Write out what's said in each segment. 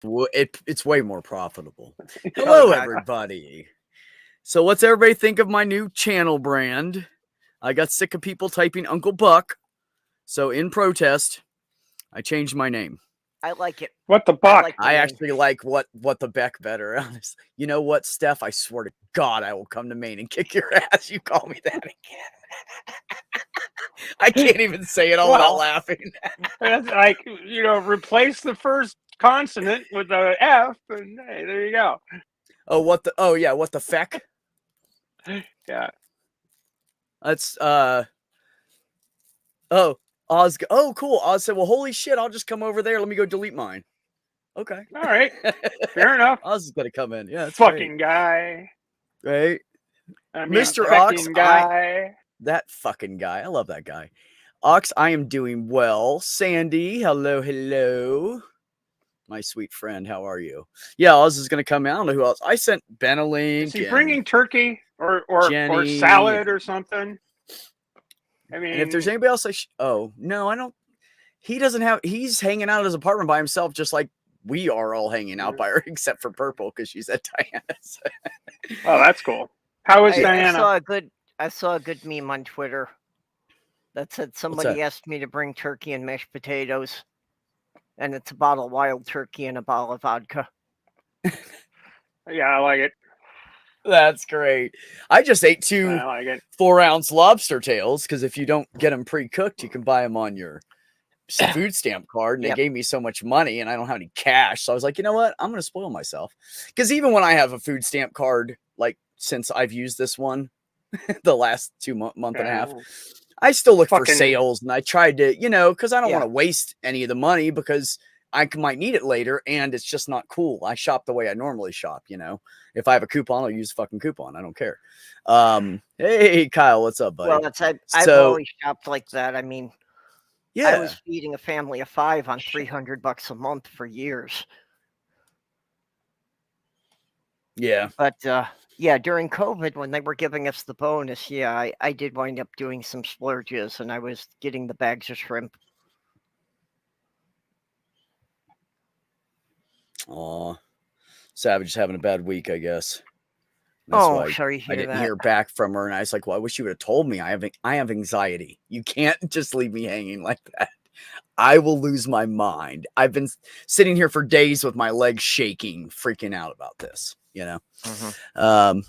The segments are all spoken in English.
It's way more profitable. Hello, Okay. everybody. So, what's everybody think of my new channel brand? I got sick of people typing Uncle Buck, so in protest, I changed my name. I like it. What the I buck? like the I name. actually like what the Beck better. Honestly, you know what, Steph? I swear to God, I will come to Maine and kick your ass. You call me that again. I can't even say it all without laughing. That's like, replace the first consonant with a F, and hey, there you go. Oh, what the? Oh yeah, what the feck? Yeah. That's Oh, Oz. Oh, cool. Oz said, "Well, holy shit! I'll just come over there. Let me go delete mine." Okay. All right. Fair enough. Oz is gonna come in. Yeah, that's Fucking guy. great. I mean, Mr. Ox, fucking guy. that fucking guy. I love that guy. Ox, I am doing well. Sandy, hello, hello. My sweet friend, how are you? Yeah, Oz is gonna come out. I don't know who else. I sent Ben a link. Is he and bringing turkey or Jenny salad or something? I mean, And if there's anybody else, oh no, I don't. He doesn't have. He's hanging out at his apartment by himself, just like we are all hanging out by her, except for Purple because she's at Diana's. Oh, that's cool. How is I Diana? saw a good meme on Twitter that said somebody asked me to bring turkey and mashed potatoes, and it's a bottle of wild turkey and a bottle of vodka. Yeah, I like it. That's great. I just ate 2 I like it. 4-ounce lobster tails because if you don't get them pre-cooked, you can buy them on your food stamp card. And they gave me so much money and I don't have any cash. So I was like, you know what? I'm going to spoil myself. Because even when I have a food stamp card, like since I've used this one the last month and a half, I still look for sales. And I tried to, because I don't want to waste any of the money because I might need it later, and it's just not cool. I shop the way I normally shop, If I have a coupon, I'll use a fucking coupon. I don't care. Hey, Kyle, what's up, buddy? Well, I've always shopped like that. I mean, yeah, I was feeding a family of 5 on $300 a month for years. Yeah. But, during COVID, when they were giving us the bonus, I did wind up doing some splurges, and I was getting the bags of shrimp. Aw, Savage is having a bad week, I guess. That's why sorry to I didn't hear back from her, and I was like, "Well, I wish you would have told me. I have anxiety. You can't just leave me hanging like that. I will lose my mind. I've been sitting here for days with my legs shaking, freaking out about this. Mm-hmm.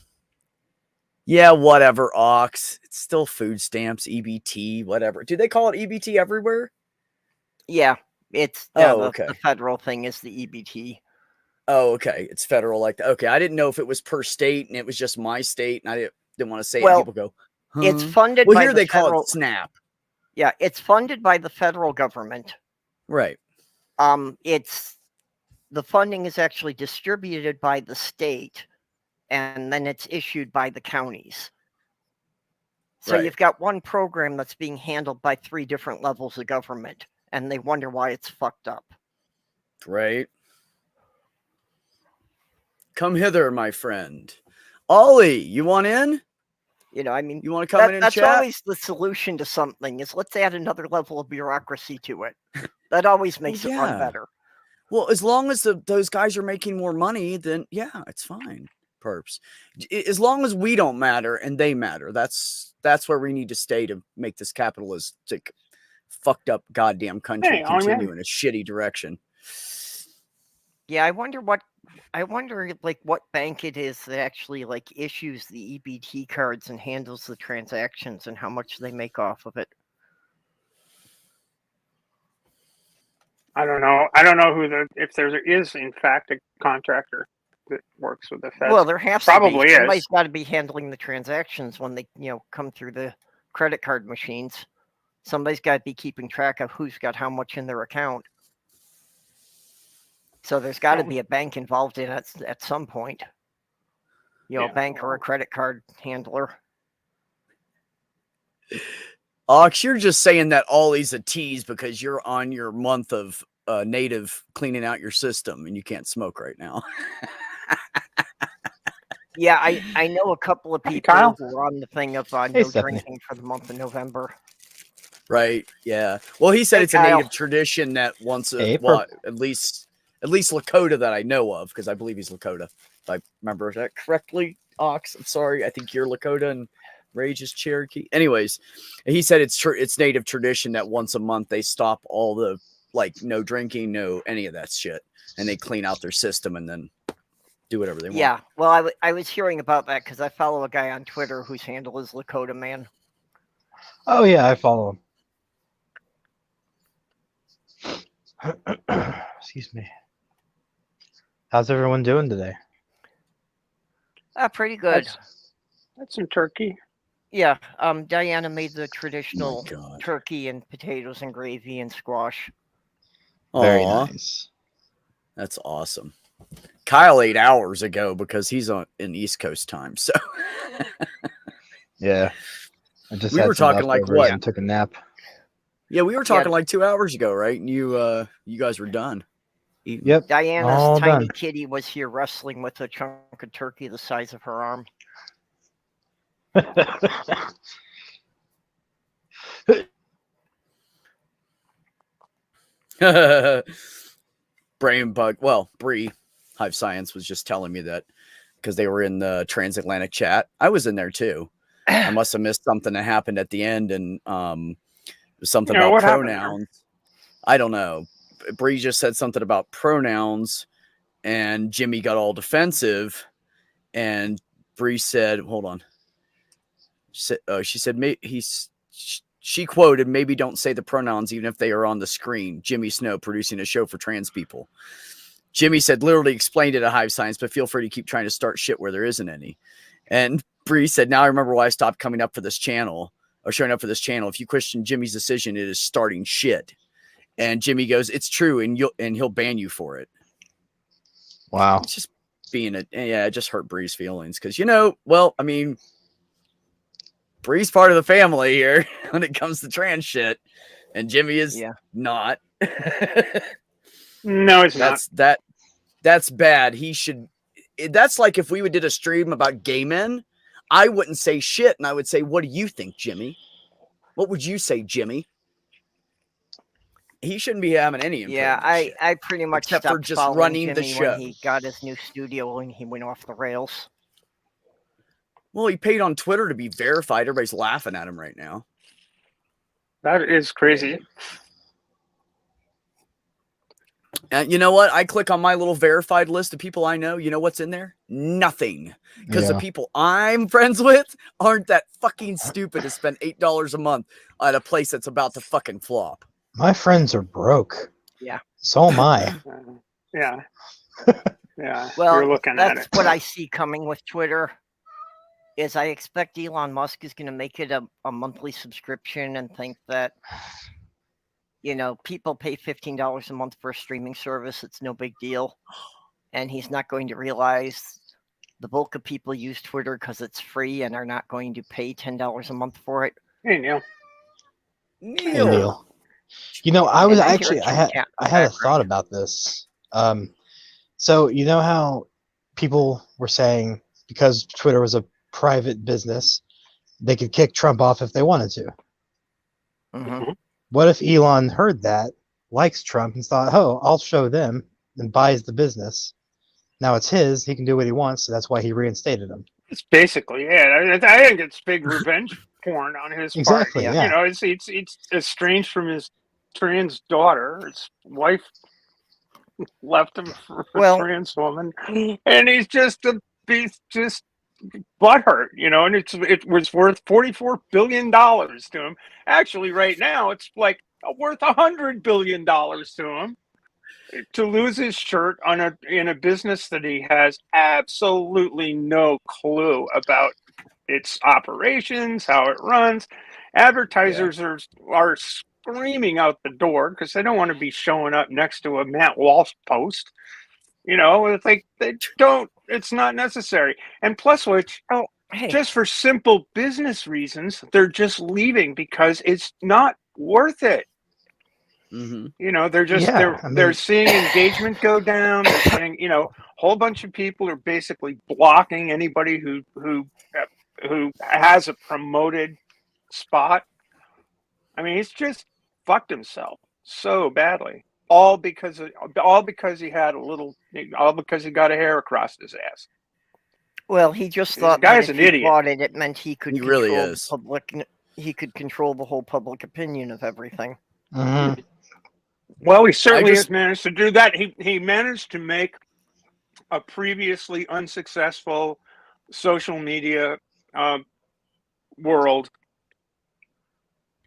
Yeah, whatever. Ox. It's still food stamps, EBT, whatever. Do they call it EBT everywhere? Yeah, it's the federal thing is the EBT. Oh, okay. It's federal like that. Okay, I didn't know if it was per state and it was just my state, and I didn't want to say it. People go, huh? It's funded by here they federal, call it SNAP. Yeah, it's funded by the federal government. Right. It's the funding is actually distributed by the state, and then it's issued by the counties. So you've got one program that's being handled by 3 different levels of government, and they wonder why it's fucked up. Right. Come hither, my friend. Ollie, you want in? I mean, you want to come in and that's chat? always the solution to something is let's add another level of bureaucracy to it. That always makes it run better. Well, as long as those guys are making more money, then yeah, it's fine. Perps. As long as we don't matter and they matter, that's where we need to stay to make this capitalistic, fucked up goddamn country continue in a shitty direction. Yeah, I wonder what bank it is that actually issues the EBT cards and handles the transactions and how much they make off of it. I don't know. I don't know if there is in fact a contractor that works with the Fed. Well, there has probably to be. is. Somebody's got to be handling the transactions when they come through the credit card machines. Somebody's got to be keeping track of who's got how much in their account. So there's got to be a bank involved in it at some point. A bank or a credit card handler. Ox, you're just saying that Ollie's a tease because you're on your month of native cleaning out your system and you can't smoke right now. Yeah, I know a couple of people who are on the thing of no drinking for the month of November. Right. Yeah. Well, he said it's a native tradition that at At least Lakota that I know of, because I believe he's Lakota. If I remember that correctly, Ox. I'm sorry. I think you're Lakota and Rage is Cherokee. Anyways, he said it's native tradition that once a month they stop all the no drinking, no any of that shit, and they clean out their system and then do whatever they want. Yeah, well, I was hearing about that because I follow a guy on Twitter whose handle is Lakota Man. Oh yeah, I follow him. Excuse me. How's everyone doing today? Pretty good. That's some turkey. Yeah, Diana made the traditional turkey and potatoes and gravy and squash. Very nice. That's awesome. Kyle ate hours ago because he's in East Coast time. So yeah, I just we were talking like what? And took a nap. Yeah, we were talking like 2 hours ago, right? And you guys were done. Yep. Diana's tiny kitty was here wrestling with a chunk of turkey the size of her arm. Brain bug. Well, Bree, Hive Science, was just telling me that because they were in the transatlantic chat. I was in there too. I must have missed something that happened at the end, and it was something about pronouns. I don't know. Bree just said something about pronouns, and Jimmy got all defensive, and Bree said, "Hold on." She said, she quoted, "Maybe don't say the pronouns even if they are on the screen." Jimmy Snow producing a show for trans people. Jimmy said, "Literally explained it at Hive Science, but feel free to keep trying to start shit where there isn't any." And Bree said, "Now I remember why I stopped coming up for this channel or showing up for this channel. If you question Jimmy's decision, it is starting shit." And Jimmy goes, "It's true, and he'll ban you for it." Wow. It's just being it just hurt Bree's feelings because I mean, Bree's part of the family here when it comes to trans shit, and Jimmy is not. No, it's not. That's bad. He should. That's like if we did a stream about gay men, I wouldn't say shit, and I would say, "What do you think, Jimmy? What would you say, Jimmy?" He shouldn't be having any input. Yeah, I pretty much except stopped for just running Jimmy the show. when he got his new studio and he went off the rails. Well, he paid on Twitter to be verified. Everybody's laughing at him right now. That is crazy. And you know what? I click on my little verified list of people I know. You know what's in there? Nothing. Because the people I'm friends with aren't that fucking stupid to spend $8 a month at a place that's about to fucking flop. My friends are broke. Yeah. So am I. Yeah. Yeah. Well, you're looking at it. That's what I see coming with Twitter. Is I expect Elon Musk is going to make it a monthly subscription and think that, people pay $15 a month for a streaming service. It's no big deal. And he's not going to realize the bulk of people use Twitter because it's free and are not going to pay $10 a month for it. Hey, Neil. Hey, Neil. I was actually I had a thought about this. So you know how people were saying because Twitter was a private business, they could kick Trump off if they wanted to. Mm-hmm. What if Elon heard that, likes Trump, and thought, "Oh, I'll show them," and buys the business? Now it's his. He can do what he wants, so that's why he reinstated him. It's basically it. I think it's big revenge porn on his part. Exactly. Yeah. It's estranged from his trans daughter. His wife left him for a trans woman, and he's just butthurt, and it was worth $44 billion to him. Actually, right now it's like worth $100 billion to him to lose his shirt in a business that he has absolutely no clue about its operations, how it runs. Advertisers are screaming out the door because they don't want to be showing up next to a Matt Walsh post. It's like they don't. It's not necessary. And plus, just for simple business reasons, they're just leaving because it's not worth it. Mm-hmm. They're just they're seeing engagement go down. They're seeing a whole bunch of people are basically blocking anybody who has a promoted spot. I mean, he's just fucked himself so badly. all because he had all because he got a hair across his ass. Well, he just thought guy's that if an he idiot. bought it, it meant he could He control really the is. public. He could control the whole public opinion of everything. Mhm. Well, he certainly has managed to do that. He managed to make a previously unsuccessful social media world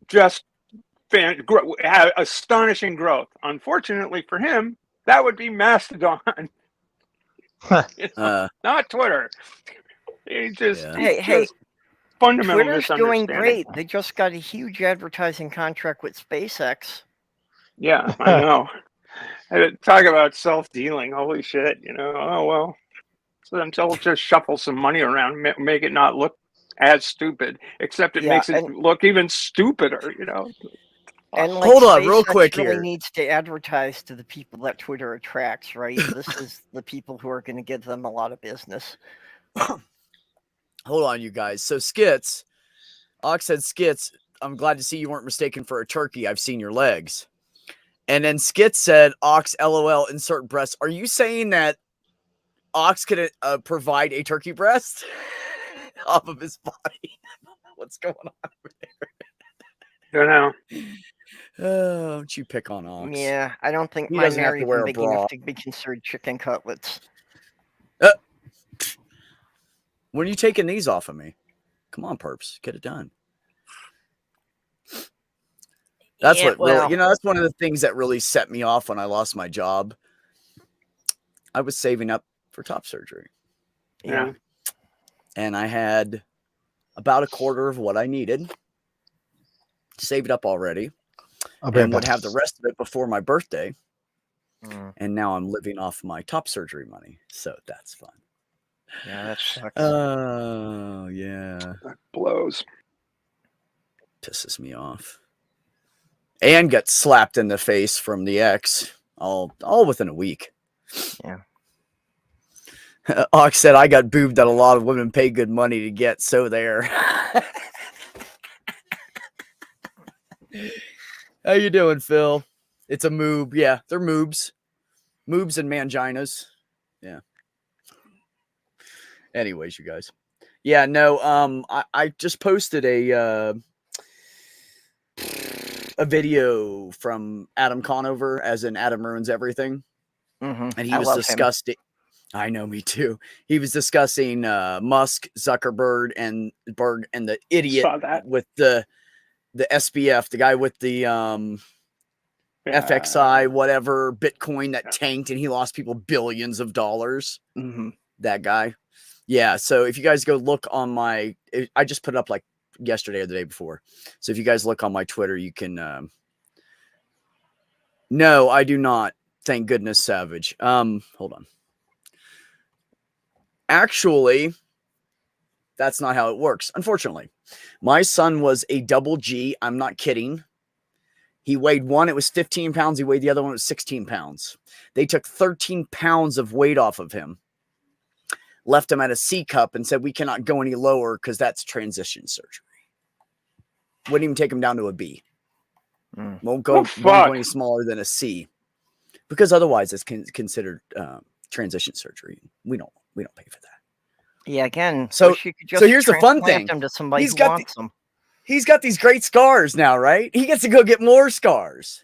just have astonishing growth. Unfortunately for him, that would be Mastodon, not Twitter. He just, Hey, fundamental Twitter's doing misunderstanding. great. They just got a huge advertising contract with SpaceX. Yeah, I know. Talk about self-dealing. Holy shit, Oh, well. So then they'll just shuffle some money around, make it not look as stupid, except it makes it look even stupider, And like, hold on, real quick really here. needs to advertise to the people that Twitter attracts, right? This is the people who are going to give them a lot of business. Hold on, you guys. So Skits, Ox said, Skits, I'm glad to see you weren't mistaken for a turkey. I've seen your legs. And then Skits said, Ox, LOL, insert breast. Are you saying that Ox could provide a turkey breast off of his body? What's going on over there? Don't know. Oh, don't you pick on Ox? Yeah, I don't think he mine doesn't have are to wear even a big bra. enough to be considered chicken cutlets. When are you taking these off of me? Come on, perps, get it done. That's what really, that's one of the things that really set me off when I lost my job. I was saving up for top surgery. Yeah. And I had about a quarter of what I needed saved up already. And would have the rest of it before my birthday. And now I'm living off my top surgery money. So that's fun. Yeah, that sucks. Oh, yeah. That blows. Pisses me off. And got slapped in the face from the ex all within a week. Yeah. Ox said, I got boobed that a lot of women pay good money to get, so there. How you doing, Phil? It's a moob. Yeah, they're moobs. Moobs and manginas. Yeah. Anyways, you guys. Yeah, no, I just posted a video from Adam Conover, as in Adam Ruins Everything. And he was discussing. I know, me too. He was discussing Musk, Zuckerberg, and the idiot with the SBF, the guy with the FXI, whatever, Bitcoin that tanked and he lost people billions of dollars. That guy. Yeah. So if you guys go look on I just put it up like yesterday or the day before. So if you guys look on my Twitter, you can. No, I do not. Thank goodness, Savage. Hold on. Actually, that's not how it works. Unfortunately, my son was a double G. I'm not kidding. He weighed one. It was 15 pounds. He weighed the other one. It was 16 pounds. They took 13 pounds of weight off of him, left him at a C cup and said, we cannot go any lower because that's transition surgery. Wouldn't even take him down to a B. Won't go any smaller than a C because otherwise it's considered transition surgery. We don't pay for that. Yeah, again. So here's the fun thing. Him to somebody who wants them. He's got these great scars now, right? He gets to go get more scars.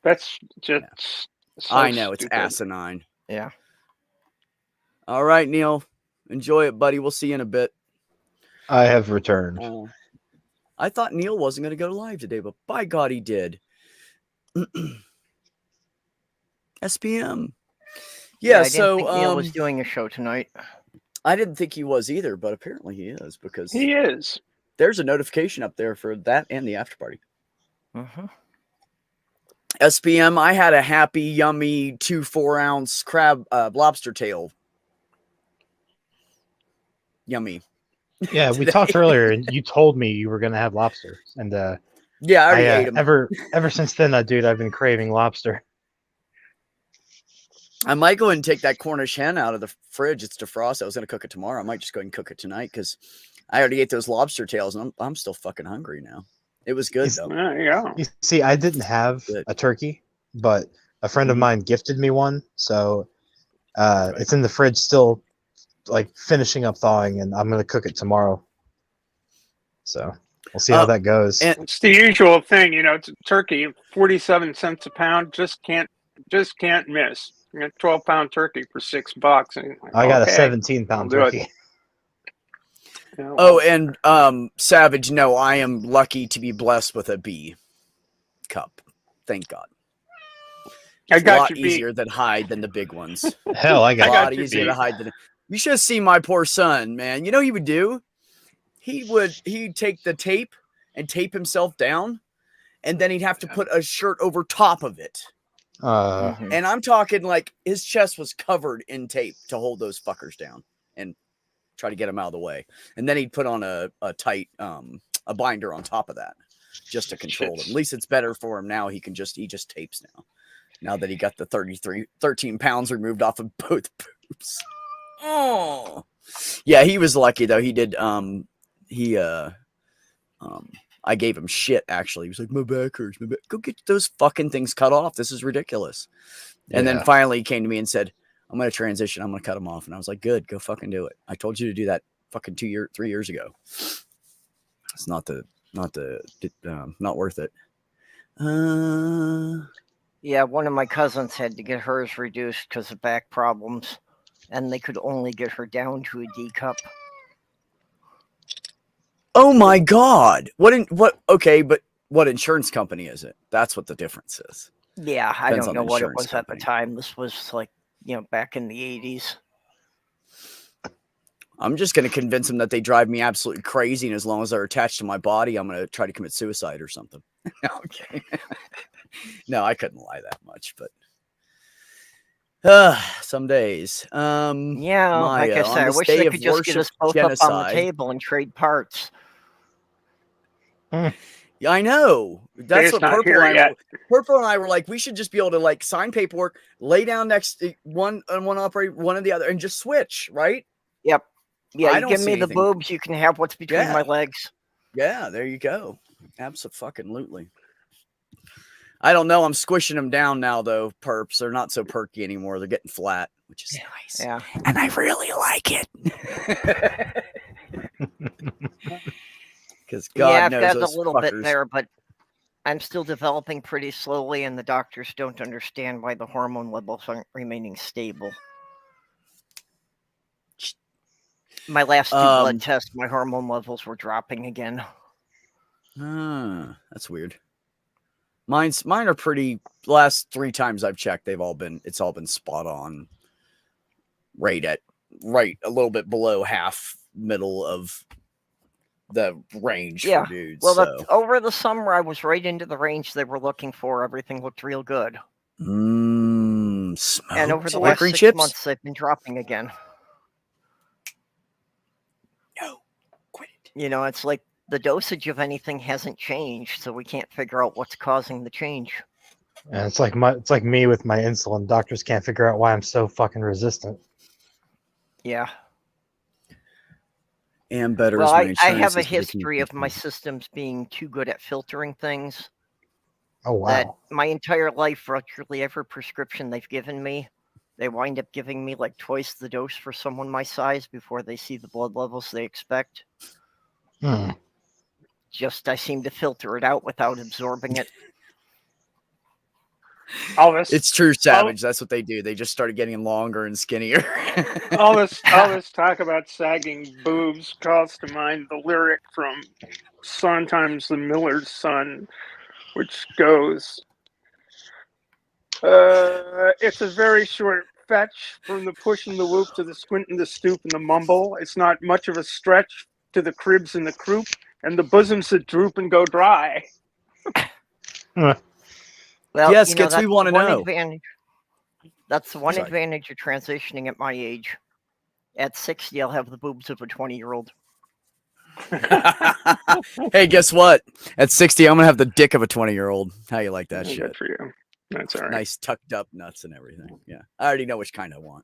That's just. So I know, stupid. it's asinine. Yeah. All right, Neil. Enjoy it, buddy. We'll see you in a bit. I have returned. I thought Neil wasn't going to go live today, but by God, he did. SPM. Yeah, I didn't think Neil was doing a show tonight. I didn't think he was either, but apparently he is because he is. There's a notification up there for that and the after party. SPM, I had a happy, yummy 2 4-ounce crab lobster tail. Yummy. Yeah, we talked earlier, and you told me you were going to have lobster, and yeah, I already ate them. Ever since then, dude, I've been craving lobster. I might go and take that Cornish hen out of the fridge. It's defrosted. I was going to cook it tomorrow. I might just go ahead and cook it tonight because I already ate those lobster tails, and I'm still fucking hungry now. It was good though. Yeah. You see, I didn't have a turkey but a friend of mine gifted me one, so it's in the fridge still, like finishing up thawing, and I'm gonna cook it tomorrow. So we'll see how that goes. It's the usual thing, it's turkey, 47 cents a pound, just can't miss. 12-pound turkey for $6. I got a 17-pound turkey. Oh, and Savage, no, I am lucky to be blessed with a B cup. Thank God. It's a lot easier than hide than the big ones. Hell, I got a lot easier to hide than. You should have seen my poor son, man. You know what he would do? He'd take the tape and tape himself down, and then he'd have to put a shirt over top of it. And I'm talking like his chest was covered in tape to hold those fuckers down and try to get them out of the way. And then he'd put on a tight a binder on top of that just to control them. At least it's better for him now. He just tapes now that he got the 13 pounds removed off of both boobs. Oh yeah, he was lucky though. He did I gave him shit, actually. He was like, my back hurts. Go get those fucking things cut off. This is ridiculous. And then finally he came to me and said, I'm going to transition. I'm going to cut them off. And I was like, good, go fucking do it. I told you to do that fucking 3 years ago. It's not worth it. Yeah, one of my cousins had to get hers reduced because of back problems, and they could only get her down to a D cup. Oh my God. Okay, but what insurance company is it? That's what the difference is. Yeah, I don't know what it was at the time. This was like, back in the 80s. I'm just going to convince them that they drive me absolutely crazy, and as long as they're attached to my body, I'm going to try to commit suicide or something. Okay. No, I couldn't lie that much, but some days. Yeah, like I said, I wish they could just get us both up on the table and trade parts. Yeah, I know. That's what Purple and I were like. We should just be able to like sign paperwork, lay down next to one operator, one and the other, and just switch, right? Yep. Yeah, you give me the boobs, you can have what's between my legs. Yeah, there you go. Absolutely. I don't know. I'm squishing them down now, though. Perps, they're not so perky anymore. They're getting flat, which is nice. Yeah, and I really like it. Because God knows I've those got a little fuckers. bit there, but I'm still developing pretty slowly, and the doctors don't understand why the hormone levels aren't remaining stable. My last two blood tests, my hormone levels were dropping again. That's weird. Mine are pretty. Last 3 times I've checked, it's all been spot on. Right a little bit below half middle of the range for dudes. Well, over the summer I was right into the range they were looking for. Everything looked real good. And over the last 6 months they've been dropping again. No, quit it. It's like the dosage of anything hasn't changed, so we can't figure out what's causing the change. And it's like me with my insulin. Doctors can't figure out why I'm so fucking resistant. Yeah. And better. Well, I have a history of my systems being too good at filtering things. Oh wow! That my entire life, virtually every prescription they've given me, they wind up giving me like twice the dose for someone my size before they see the blood levels they expect. Just I seem to filter it out without absorbing it. It's true, Savage. That's what they do. They just started getting longer and skinnier. all this talk about sagging boobs calls to mind the lyric from Sondheim's The Miller's Son, which goes, it's a very short fetch from the push and the whoop to the squint and the stoop and the mumble. It's not much of a stretch to the cribs and the croup and the bosoms that droop and go dry. Well, yes, we want to know. That's the one advantage of transitioning at my age. At 60, I'll have the boobs of a 20-year-old. Hey, guess what? At 60, I'm going to have the dick of a 20-year-old. How you like that shit? Good for you. That's all right. Nice tucked up nuts and everything. Yeah. I already know which kind I want.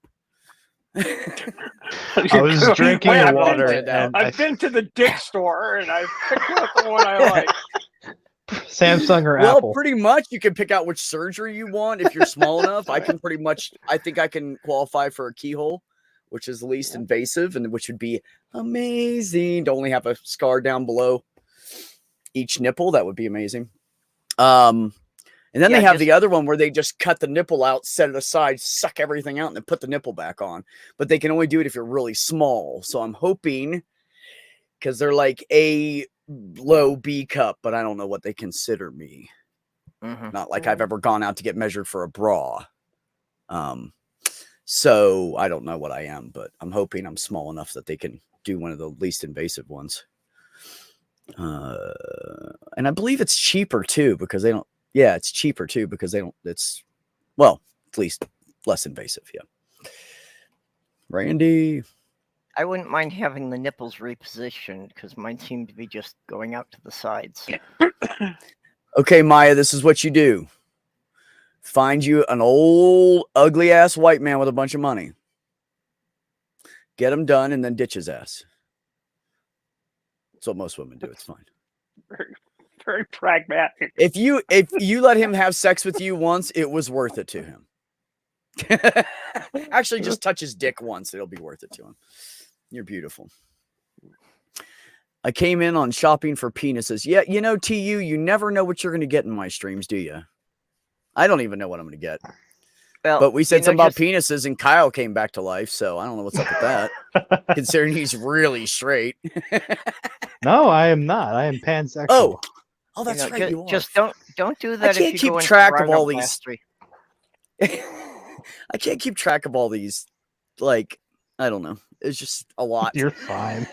I was drinking water. I've been to the dick store and I've picked out the one I like. Samsung or well, Apple? pretty much you can pick out which surgery you want if you're small enough. I think I can qualify for a keyhole, which is the least invasive and which would be amazing to only have a scar down below each nipple. That would be amazing. And then they have the other one where they just cut the nipple out, set it aside, suck everything out, and then put the nipple back on. But they can only do it if you're really small. So I'm hoping, because they're like A low B cup, but I don't know what they consider me. Not like I've ever gone out to get measured for a bra. So I don't know what I am, but I'm hoping I'm small enough that they can do one of the least invasive ones. And I believe it's cheaper too, because they don't. Yeah, it's cheaper too, because they don't. It's, well, at least less invasive. Yeah. Randy. I wouldn't mind having the nipples repositioned because mine seem to be just going out to the sides. Okay, Maya, this is what you do. Find you an old, ugly ass white man with a bunch of money. Get him done and then ditch his ass. That's what most women do. It's fine. Very, very pragmatic. If you let him have sex with you once, it was worth it to him. Actually, just touch his dick once. It'll be worth it to him. You're beautiful. I came in on shopping for penises. Yeah, you know, TU, you never know what you're going to get in my streams, do you? I don't even know what I'm going to get. Well, but we said something about penises, and Kyle came back to life, so I don't know what's up with that. Considering he's really straight. No, I am not. I am pansexual. Oh, that's right. Just don't do that. I can't keep track of all these. I can't keep track of all these. Like, I don't know. It's just a lot. You're fine.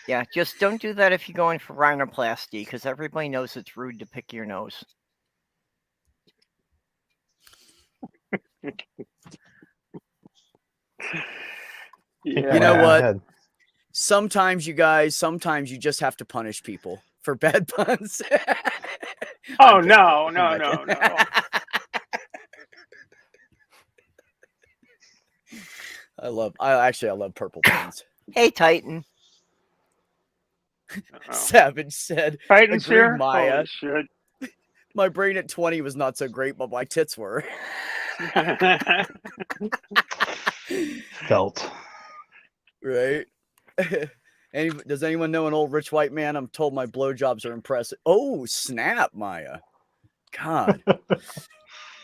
Yeah, just don't do that if you're going for rhinoplasty, because everybody knows it's rude to pick your nose. You know what? Sometimes you just have to punish people for bad puns. Oh, no. I love purple puns. Hey, Titan. Savage said, Titan's here? Maya. Oh, shit. My brain at 20 was not so great, but my tits were. Felt. Right? Does anyone know an old rich white man? I'm told my blowjobs are impressive. Oh, snap, Maya. God.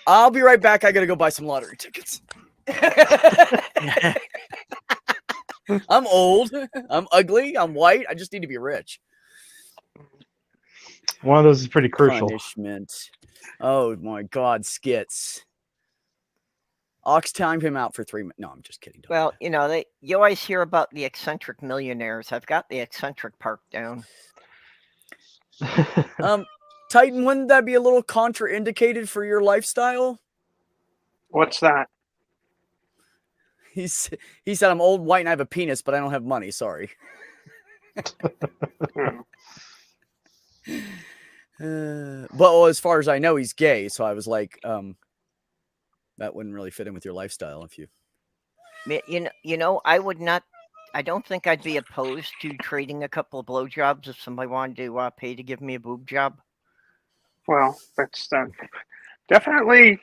I'll be right back. I got to go buy some lottery tickets. I'm old. I'm ugly. I'm white. I just need to be rich. One of those is pretty crucial. Punishment. Oh my God, skits. Ox timed him out for 3 minutes. No, I'm just kidding. Well, you know, you always hear about the eccentric millionaires. I've got the eccentric part down. Titan, wouldn't that be a little contraindicated for your lifestyle? What's that? He said, I'm old, white, and I have a penis, but I don't have money. Sorry. Well, as far as I know, he's gay. So I was like, that wouldn't really fit in with your lifestyle. If you I don't think I'd be opposed to trading a couple of blowjobs if somebody wanted to pay to give me a boob job. Well, that's definitely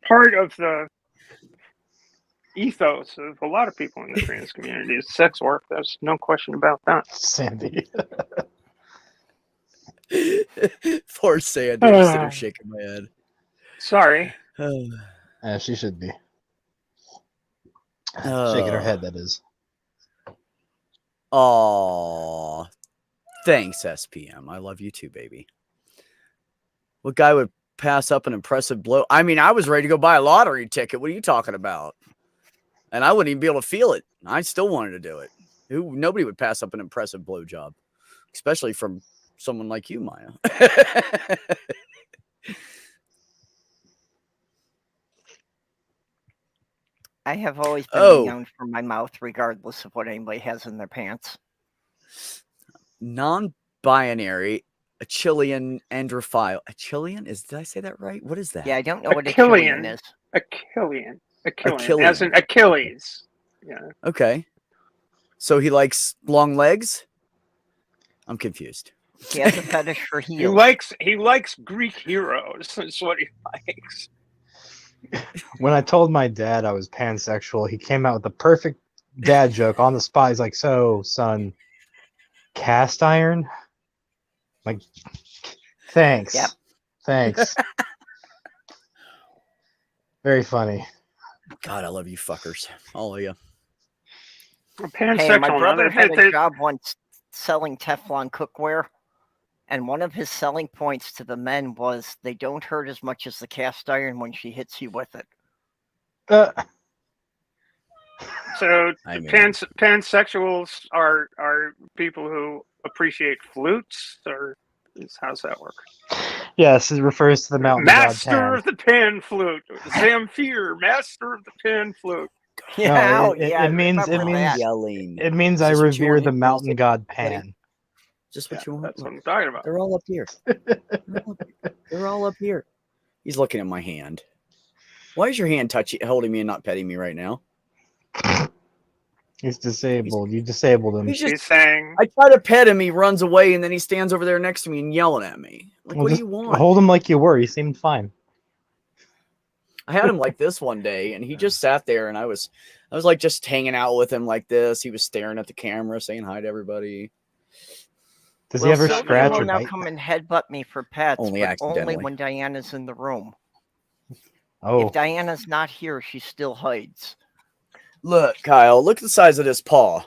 part of the ethos of a lot of people in the trans community is sex work. There's no question about that. Sandy. Poor Sandy. I'm sitting there shaking my head. Sorry. She should be. Shaking her head, that is. Oh, thanks, SPM. I love you too, baby. What guy would pass up an impressive blow? I mean, I was ready to go buy a lottery ticket. What are you talking about? And I wouldn't even be able to feel it. I still wanted to do it. Nobody would pass up an impressive blowjob, especially from someone like you, Maya. I have always been young for my mouth, regardless of what anybody has in their pants. Non-binary, Achillean androphile. Achillean? Did I say that right? What is that? Yeah, I don't know what Achillean is. Achillean. As in Achilles. Yeah. Okay. So he likes long legs? I'm confused. He has a fetish for He heels. likes Greek heroes. That's what he likes. When I told my dad I was pansexual, he came out with the perfect dad joke on the spot. He's like, "So, son, cast iron?" Like, thanks. Yep. Thanks. Very funny. God, I love you fuckers, all of you. Pansexual. Hey, my brother now, had a job once selling Teflon cookware, and one of his selling points to the men was they don't hurt as much as the cast iron when she hits you with it. So I mean- pansexuals are people who appreciate flutes, or how's that work? Yes, it refers to the mountain Master god Pan. of the pan flute, Zamfir, master of the pan flute. No, Yeah, it means Yelling. it means Is I this what you revere want? the Is this mountain it? god Buddy? Pan. Just what you want? That's what I'm talking about. They're all up here. They're all up here. He's looking at my hand. Why is your hand holding me and not petting me right now? He's disabled. You disabled him. He's saying, I try to pet him, he runs away, and then he stands over there next to me and yelling at me. Like, Well, what do just you want? hold him like you were. He seemed fine. I had him like this one day, and he just sat there, and I was like just hanging out with him like this. He was staring at the camera, saying hi to everybody. Does he ever Sylvia scratch will or now bite? come and headbutt me for pets, Only but accidentally. only when Diana's in the room. Oh, If Diana's not here, she still hides. Look, Kyle, look at the size of this paw.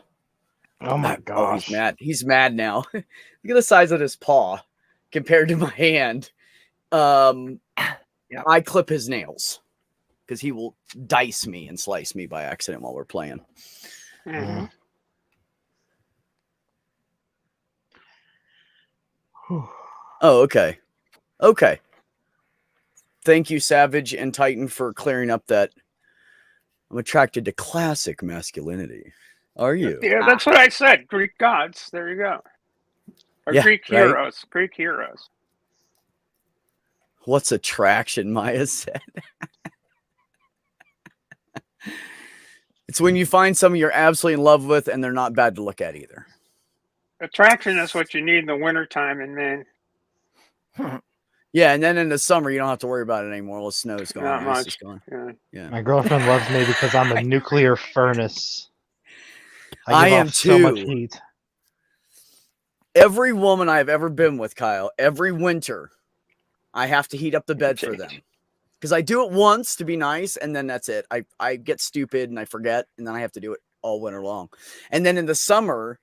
oh my Oh, gosh. he's mad. He's mad now. Look at the size of this paw compared to my hand. Yep. I clip his nails because he will dice me and slice me by accident while we're playing. mhm. Oh, okay. Okay. Thank you, Savage and Titan, for clearing up that I'm attracted to classic masculinity. Are you? Yeah, that's what I said. Greek gods. There you go. Or Yeah, Greek right? heroes. Greek heroes. What's attraction, Maya said. It's when you find someone you're absolutely in love with and they're not bad to look at either. Attraction is what you need in the wintertime in Maine. Yeah, and then in the summer you don't have to worry about it anymore. All the snow's gone. Not Ice much. is gone. Yeah. Yeah. My girlfriend loves me because I'm a nuclear furnace. I give am off so much too. heat. Every woman I've ever been with, Kyle, every winter, I have to heat up the bed for them. Because I do it once to be nice, and then that's it. I get stupid and I forget, and then I have to do it all winter long. And then in the summer,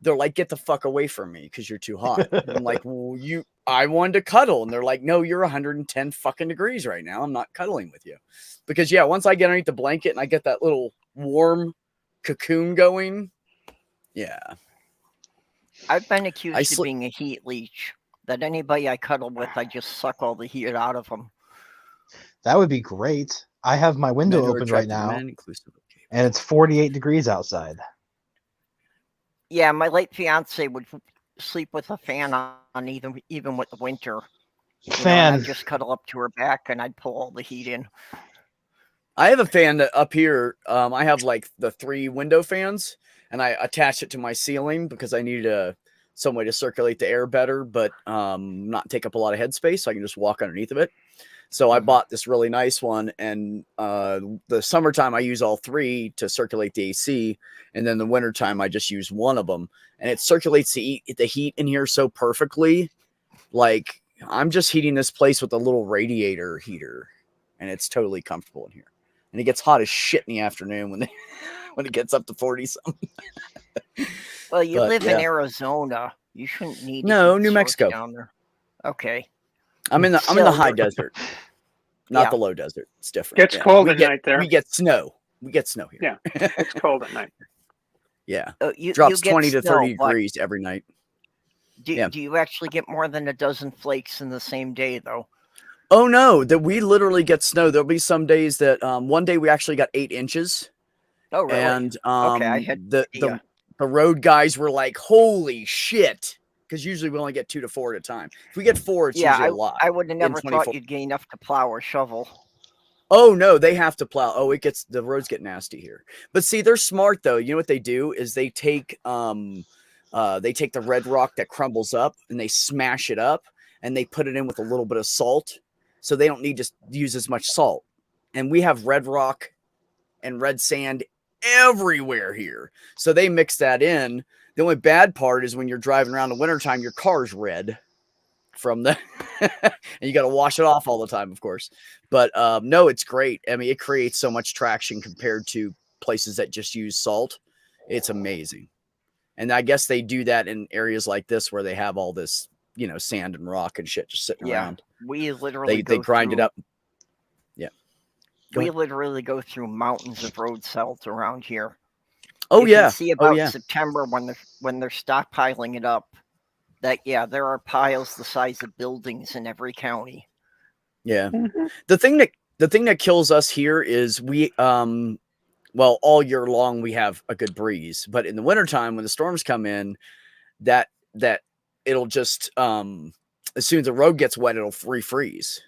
they're like, "Get the fuck away from me because you're too hot." And I'm like, "Well, I wanted to cuddle," and they're like, "No, you're 110 fucking degrees right now. I'm not cuddling with you." Because yeah, once I get underneath the blanket and I get that little warm cocoon going, yeah. I've been accused of being a heat leech. That anybody I cuddle with, I just suck all the heat out of them. That would be great. I have my window open right now, and it's 48 degrees outside. Yeah, my late fiance would sleep with a fan on even with the winter. Fan. I'd just cuddle up to her back and I'd pull all the heat in. I have a fan that up here. I have like the 3 window fans, and I attach it to my ceiling because I needed some way to circulate the air better, but not take up a lot of headspace, so I can just walk underneath of it. So I bought this really nice one, and the summertime I use all 3 to circulate the AC, and then the wintertime I just use one of them, and it circulates the heat in here so perfectly. Like, I'm just heating this place with a little radiator heater, and it's totally comfortable in here. And it gets hot as shit in the afternoon when it gets up to 40 something. Well, you live in Arizona. You shouldn't need New Mexico down there. Okay. I'm in the high desert, not the low desert. It's different. Gets cold at night there. We get snow. We get snow here. Yeah, it's cold at night. Yeah, you drops get 20 to 30 snow, degrees every night. Do you actually get more than a dozen flakes in the same day, though? Oh no, that we literally get snow. There'll be some days that one day we actually got 8 inches. Oh really? And okay, I had the road guys were like, "Holy shit!" Because usually we only get 2 to 4 at a time. If we get 4, it's usually a lot. I would have never thought you'd get enough to plow or shovel. Oh no, they have to plow. Oh, the roads get nasty here. But see, they're smart though. You know what they do is they take They take the red rock that crumbles up and they smash it up and they put it in with a little bit of salt. So they don't need to use as much salt. And we have red rock and red sand everywhere here. So they mix that in. The only bad part is when you're driving around in the wintertime, your car's red from the and you got to wash it off all the time, of course. But no, it's great. I mean, it creates so much traction compared to places that just use salt. It's amazing. And I guess they do that in areas like this where they have all this, you know, sand and rock and shit just sitting around. We literally they grind it up. Yeah. We literally go through mountains of road salt around here. Oh, you yeah. can see about September when they're stockpiling it up. That there are piles the size of buildings in every county. Yeah. The thing that kills us here is we well, all year long we have a good breeze, but in the wintertime when the storms come in, that it'll just as soon as the road gets wet, it'll refreeze,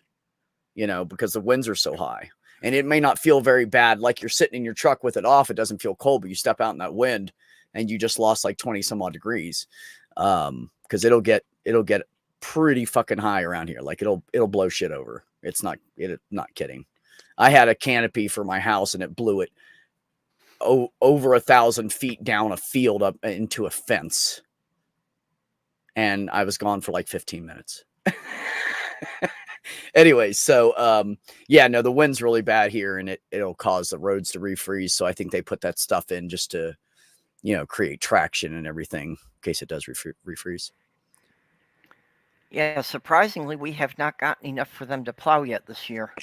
you know, because the winds are so high. And it may not feel very bad, like you're sitting in your truck with it off. It doesn't feel cold, but you step out in that wind and you just lost like 20 some odd degrees. Because it'll get pretty fucking high around here. Like it'll blow shit over. It's not kidding. I had a canopy for my house and it blew it over 1,000 feet down a field up into a fence. And I was gone for like 15 minutes. Anyway, so yeah, no, the wind's really bad here and it'll cause the roads to refreeze. So I think they put that stuff in just to, you know, create traction and everything in case it does refreeze. Yeah, surprisingly, we have not gotten enough for them to plow yet this year.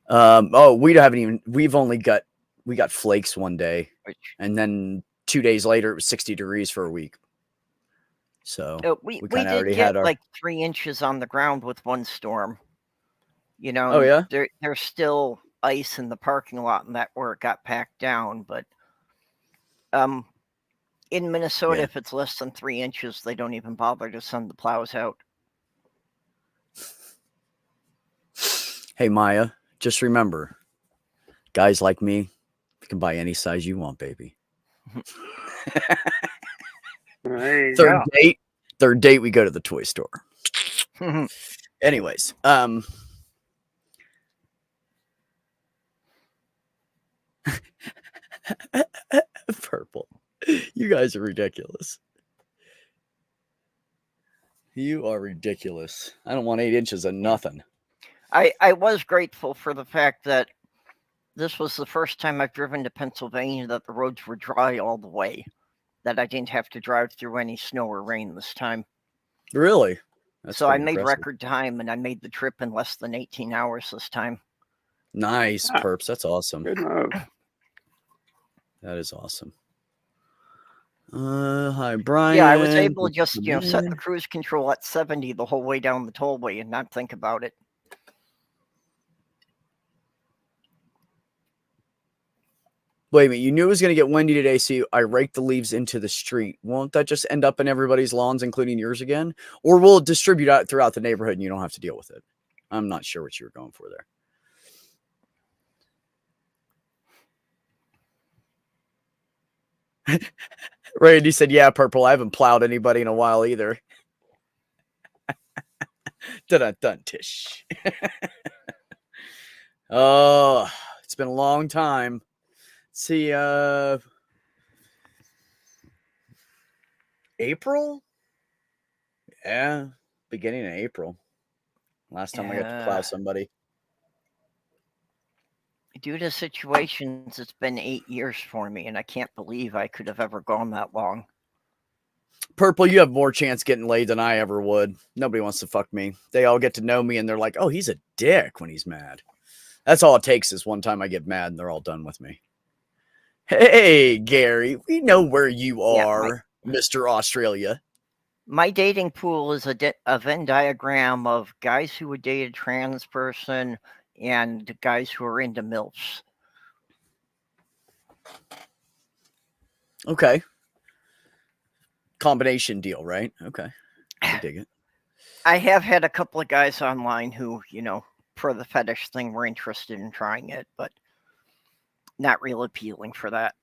Oh, we haven't even. We got flakes one day, and then 2 days later it was 60 degrees for a week. So we kind of already did had get like 3 inches on the ground with one storm. You know. Oh yeah. There's still ice in the parking lot, and that where it got packed down. But in Minnesota, if it's less than 3 inches, they don't even bother to send the plows out. Hey Maya, just remember, guys like me, you can buy any size you want, baby. Third date, we go to the toy store. Anyways, Purple, you guys are ridiculous. You are ridiculous. I don't want 8 inches of nothing. I was grateful for the fact that this was the first time I've driven to Pennsylvania that the roads were dry all the way, that I didn't have to drive through any snow or rain this time. Really? So I made record time, and I made the trip in less than 18 hours this time. Nice, Perps. That's awesome. Good move. That is awesome. Hi, Brian. Yeah, I was able to just, set the cruise control at 70 the whole way down the tollway and not think about it. Wait a minute, you knew it was going to get windy today, so I raked the leaves into the street. Won't that just end up in everybody's lawns, including yours again? Or will it distribute out throughout the neighborhood and you don't have to deal with it? I'm not sure what you were going for there. Randy said, yeah, Purple, I haven't plowed anybody in a while either. Dun tish. Oh, it's been a long time. See, April? Yeah, beginning of April. Last time I got to plow somebody. Due to situations, it's been 8 years for me, and I can't believe I could have ever gone that long. Purple, you have more chance getting laid than I ever would. Nobody wants to fuck me. They all get to know me, and they're like, oh, he's a dick when he's mad. That's all it takes is one time I get mad, and they're all done with me. Hey, Gary, we know where you are, Mr. Australia. My dating pool is a Venn diagram of guys who would date a trans person and guys who are into MILFs. Okay. Combination deal, right? Okay. I dig it. I have had a couple of guys online who, for the fetish thing, were interested in trying it, but not real appealing for that.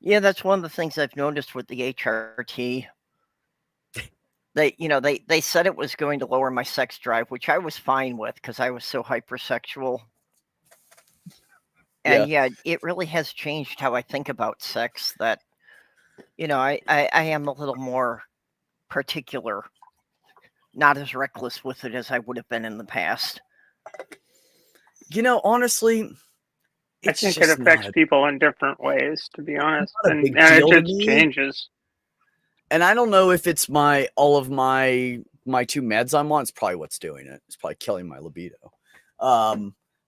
Yeah, that's one of the things I've noticed with the HRT. They said it was going to lower my sex drive, which I was fine with because I was so hypersexual. And yeah, it really has changed how I think about sex. That I am a little more particular, not as reckless with it as I would have been in the past. Honestly, I think it affects people in different ways, to be honest, and it just changes. And I don't know if it's all of my 2 meds I'm on. It's probably what's doing it. It's probably killing my libido.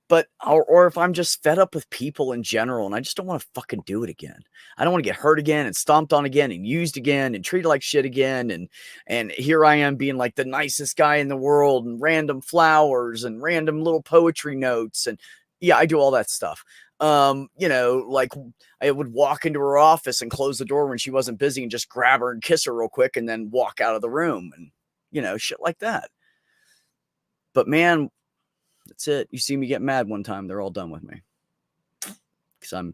But or if I'm just fed up with people in general and I just don't want to fucking do it again. I don't want to get hurt again and stomped on again and used again and treated like shit again. And here I am being like the nicest guy in the world and random flowers and random little poetry notes. And yeah, I do all that stuff. Like I would walk into her office and close the door when she wasn't busy and just grab her and kiss her real quick and then walk out of the room and, shit like that. But man, that's it. You see me get mad one time, they're all done with me. Because I'm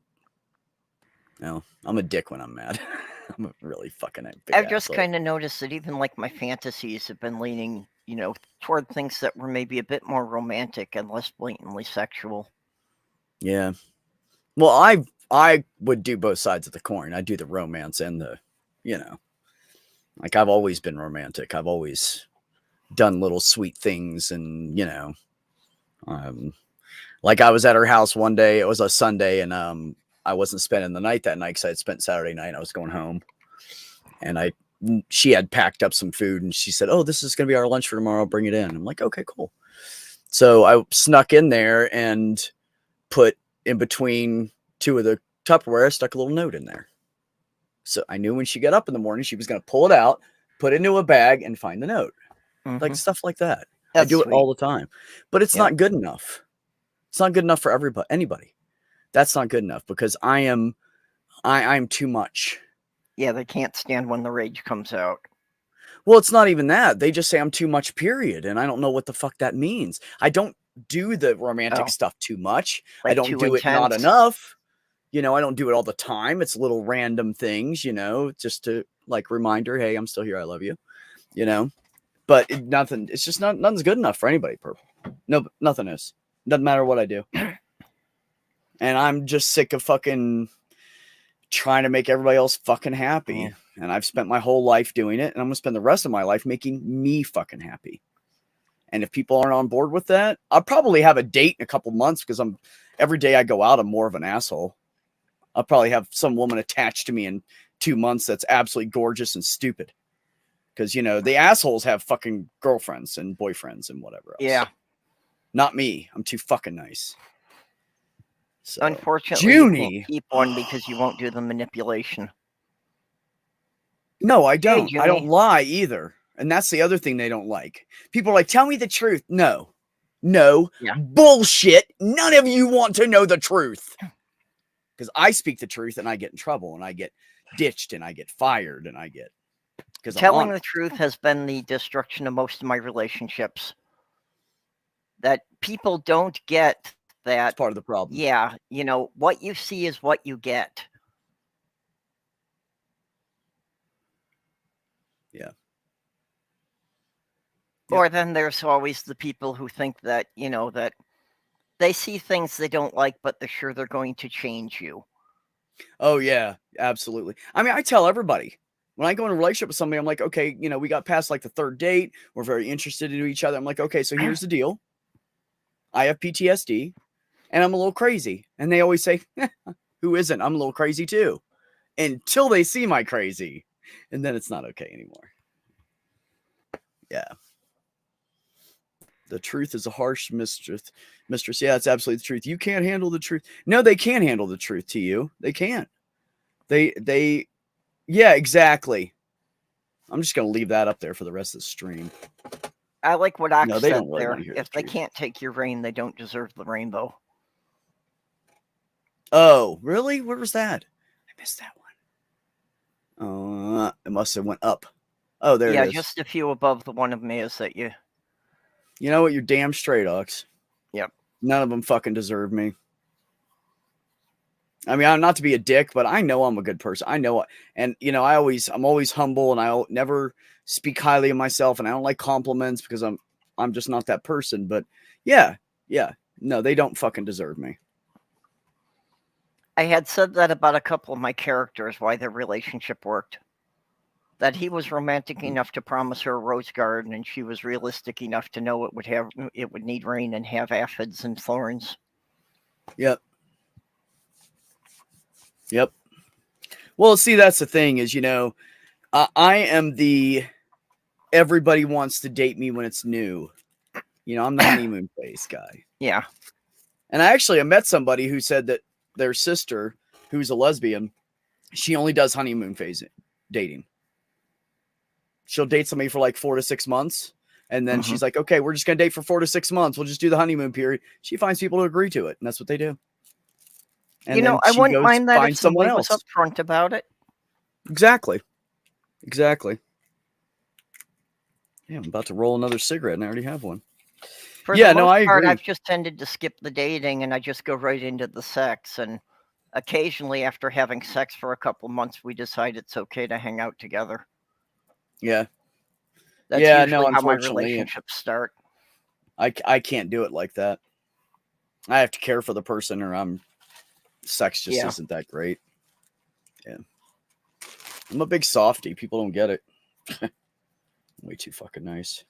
a dick when I'm mad. I'm a really fucking big I've just kind of noticed that even like my fantasies have been leaning, toward things that were maybe a bit more romantic and less blatantly sexual. Yeah. Well, I would do both sides of the coin. I do the romance and the, like I've always been romantic. I've always done little sweet things and, like I was at her house one day, it was a Sunday, and I wasn't spending the night that night because I had spent Saturday night and I was going home. And she had packed up some food and she said, "Oh, this is going to be our lunch for tomorrow. I'll bring it in." I'm like, "Okay, cool." So I snuck in there and put in between 2 of the Tupperware, I stuck a little note in there. So I knew when she got up in the morning, she was going to pull it out, put it into a bag and find the note. Mm-hmm. Like stuff like that. I do it all the time, but it's not good enough. It's not good enough for anybody. That's not good enough because I'm too much. Yeah, they can't stand when the rage comes out. Well, it's not even that. They just say I'm too much, period. And I don't know what the fuck that means. I don't do the romantic stuff too much. Like I don't do it not enough. I don't do it all the time. It's little random things, just to like remind her, hey, I'm still here. I love you, but it's just nothing's good enough for anybody. No, nothing is. Doesn't matter what I do. And I'm just sick of fucking trying to make everybody else fucking happy. Mm. And I've spent my whole life doing it. And I'm going to spend the rest of my life making me fucking happy. And if people aren't on board with that, I'll probably have a date in a couple months because every day I go out, I'm more of an asshole. I'll probably have some woman attached to me in 2 months that's absolutely gorgeous and stupid. Because, the assholes have fucking girlfriends and boyfriends and whatever else. Yeah. Not me. I'm too fucking nice. So, unfortunately, you can't keep one because you won't do the manipulation. No, I don't. Hey, I don't lie either. And that's the other thing they don't like. People are like, tell me the truth. No. Yeah. Bullshit. None of you want to know the truth. Because I speak the truth and I get in trouble and I get ditched and I get fired and I get... Telling the truth has been the destruction of most of my relationships. That people don't get that. That's part of the problem. Yeah. What you see is what you get. Yeah. Or then there's always the people who think that, that they see things they don't like, but they're sure they're going to change you. Oh, yeah, absolutely. I mean, I tell everybody. When I go in a relationship with somebody, I'm like, okay, we got past like the 3rd date. We're very interested in each other. I'm like, okay, so here's the deal. I have PTSD and I'm a little crazy. And they always say, who isn't? I'm a little crazy too. Until they see my crazy. And then it's not okay anymore. Yeah. The truth is a harsh mistress. Yeah, that's absolutely the truth. You can't handle the truth. No, they can't handle the truth to you. They can't. Yeah, exactly. I'm just going to leave that up there for the rest of the stream. I like what Ox said there. If they can't take your rain, they don't deserve the rainbow. Oh, really? Where was that? I missed that one. It must have went up. Oh, there it is. Yeah, just a few above the one of me is that you... You know what? You're damn straight, Ox. Yep. None of them fucking deserve me. I mean, I'm not to be a dick, but I know I'm a good person. I know, and you know, I'm always humble, and I'll never speak highly of myself, and I don't like compliments because I'm just not that person. But yeah, no, they don't fucking deserve me. I had said that about a couple of my characters, why their relationship worked. That he was romantic enough to promise her a rose garden, and she was realistic enough to know it would need rain and have aphids and thorns. Yep. Well, see, that's the thing is, you know, I am the everybody wants to date me when it's new. You know, I'm the honeymoon phase guy. Yeah. And I met somebody who said that their sister, who's a lesbian, she only does honeymoon phase dating. She'll date somebody for like 4 to 6 months. And then she's like, okay, we're just going to date for 4 to 6 months. We'll just do the honeymoon period. She finds people to agree to it. And that's what they do. And you know, I wouldn't mind that if somebody was upfront about it. Exactly. Yeah, I'm about to roll another cigarette and I already have one. For the most part, I've just tended to skip the dating and I just go right into the sex. And occasionally after having sex for a couple months, we decide it's okay to hang out together. Yeah. That's usually how my relationships start. I can't do it like that. I have to care for the person or sex just isn't that great. Yeah. I'm a big softie. People don't get it. Way too fucking nice.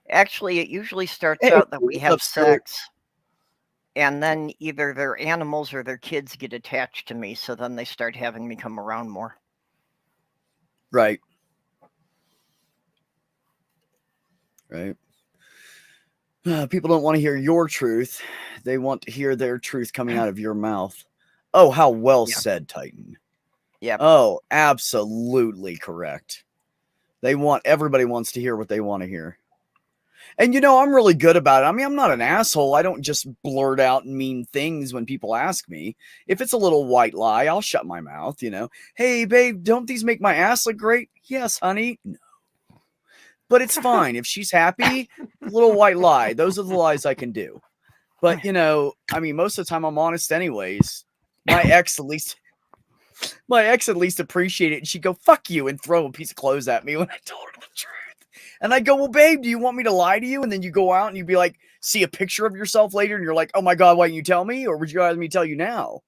Actually, it usually starts out that we have sex, and then either their animals or their kids get attached to me, so then they start having me come around more. Right. People don't want to hear your truth. They want to hear their truth coming out of your mouth. Oh, how well said, Titan. Yeah. Oh, absolutely correct. Everybody wants to hear what they want to hear. And, you know, I'm really good about it. I mean, I'm not an asshole. I don't just blurt out mean things when people ask me. If it's a little white lie, I'll shut my mouth, you know. Hey, babe, don't these make my ass look great? Yes, honey. No. But it's fine. If she's happy, little white lie. Those are the lies I can do. But, you know, I mean, most of the time I'm honest anyways. My ex at least appreciated it. And she'd go, fuck you, and throw a piece of clothes at me when I told her the truth. And I go, well, babe, do you want me to lie to you? And then you go out and you'd be like, see a picture of yourself later. And you're like, oh my God, why didn't you tell me? Or would you rather me tell you now?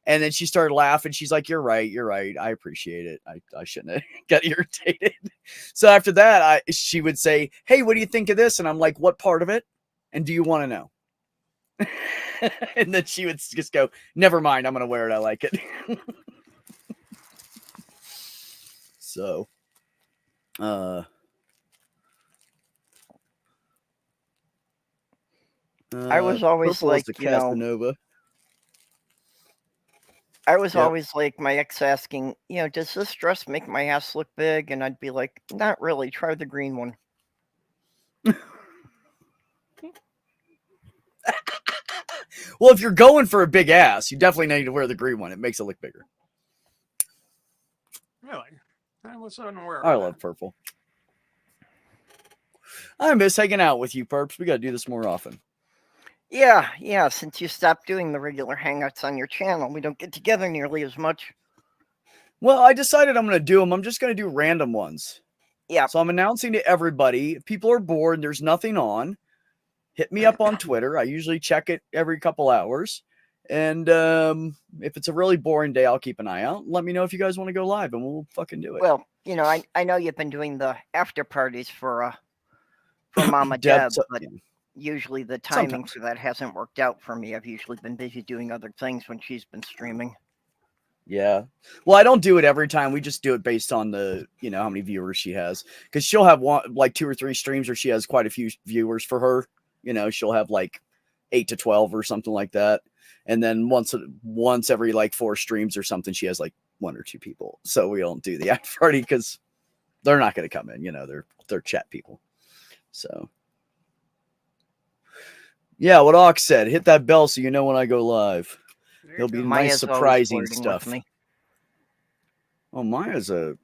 And then she started laughing. She's like, you're right. I appreciate it. I shouldn't have got irritated. So after that, she would say, hey, what do you think of this? And I'm like, what part of it? And do you want to know? And then she would just go, never mind. I'm going to wear it. I like it. So, I was always like, Casanova. I was always like my ex asking, you know, does this dress make my ass look big? And I'd be like, not really. Try the green one. Well, if you're going for a big ass, you definitely need to wear the green one. It makes it look bigger. Really? I was unaware. I love purple. I miss hanging out with you, Perps. We got to do this more often. Yeah. Since you stopped doing the regular hangouts on your channel, we don't get together nearly as much. Well, I decided I'm going to do them. I'm just going to do random ones. Yeah. So I'm announcing to everybody, if people are bored and there's nothing on, hit me up on Twitter. I usually check it every couple hours. And if it's a really boring day, I'll keep an eye out. Let me know if you guys want to go live and we'll fucking do it. Well, you know, I know you've been doing the after parties for Mama Deb, but usually the timing for that hasn't worked out for me. I've usually been busy doing other things when she's been streaming. Yeah. Well, I don't do it every time. We just do it based on the, you know, how many viewers she has. Because she'll have like 2 or 3 streams where she has quite a few viewers for her. You know, she'll have like 8 to 12 or something like that. And then once every like 4 streams or something, she has like 1 or 2 people. So we don't do the after party because they're not going to come in. You know, they're chat people. So. Yeah, what Ox said, hit that bell so you know when I go live. There'll be nice, surprising stuff. Oh, Maya's Yep.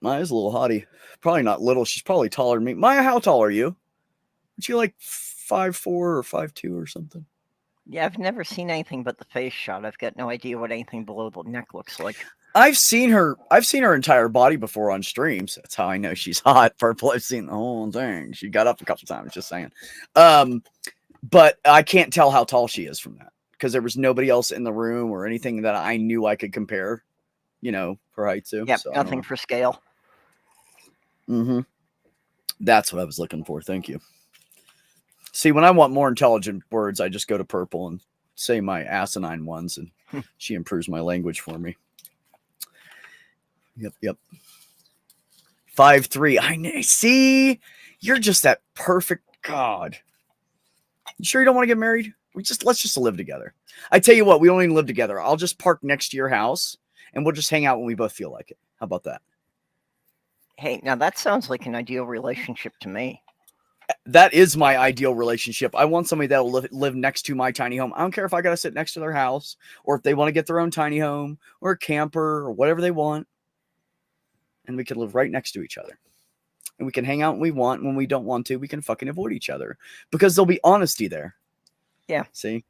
Maya's a little hottie. Probably not little. She's probably taller than me. Maya, how tall are you? Aren't you like 5'4" or 5'2" or something? Yeah, I've never seen anything but the face shot. I've got no idea what anything below the neck looks like. I've seen her entire body before on streams. That's how I know she's hot. Purple, I've seen the whole thing. She got up a couple times, just saying. But I can't tell how tall she is from that because there was nobody else in the room or anything that I knew I could compare, her height to. Yep, so, nothing for scale. Mm-hmm. That's what I was looking for. Thank you. See, when I want more intelligent words, I just go to Purple and say my asinine ones, and she improves my language for me. Yep. 5'3". I see. You're just that perfect. God. You sure you don't want to get married? Let's just live together. I tell you what, we don't even live together. I'll just park next to your house, and we'll just hang out when we both feel like it. How about that? Hey, now that sounds like an ideal relationship to me. That is my ideal relationship. I want somebody that will live next to my tiny home. I don't care if I got to sit next to their house or if they want to get their own tiny home or a camper or whatever they want. And we can live right next to each other. And we can hang out when we want. When we don't want to, we can fucking avoid each other because there'll be honesty there. Yeah. See?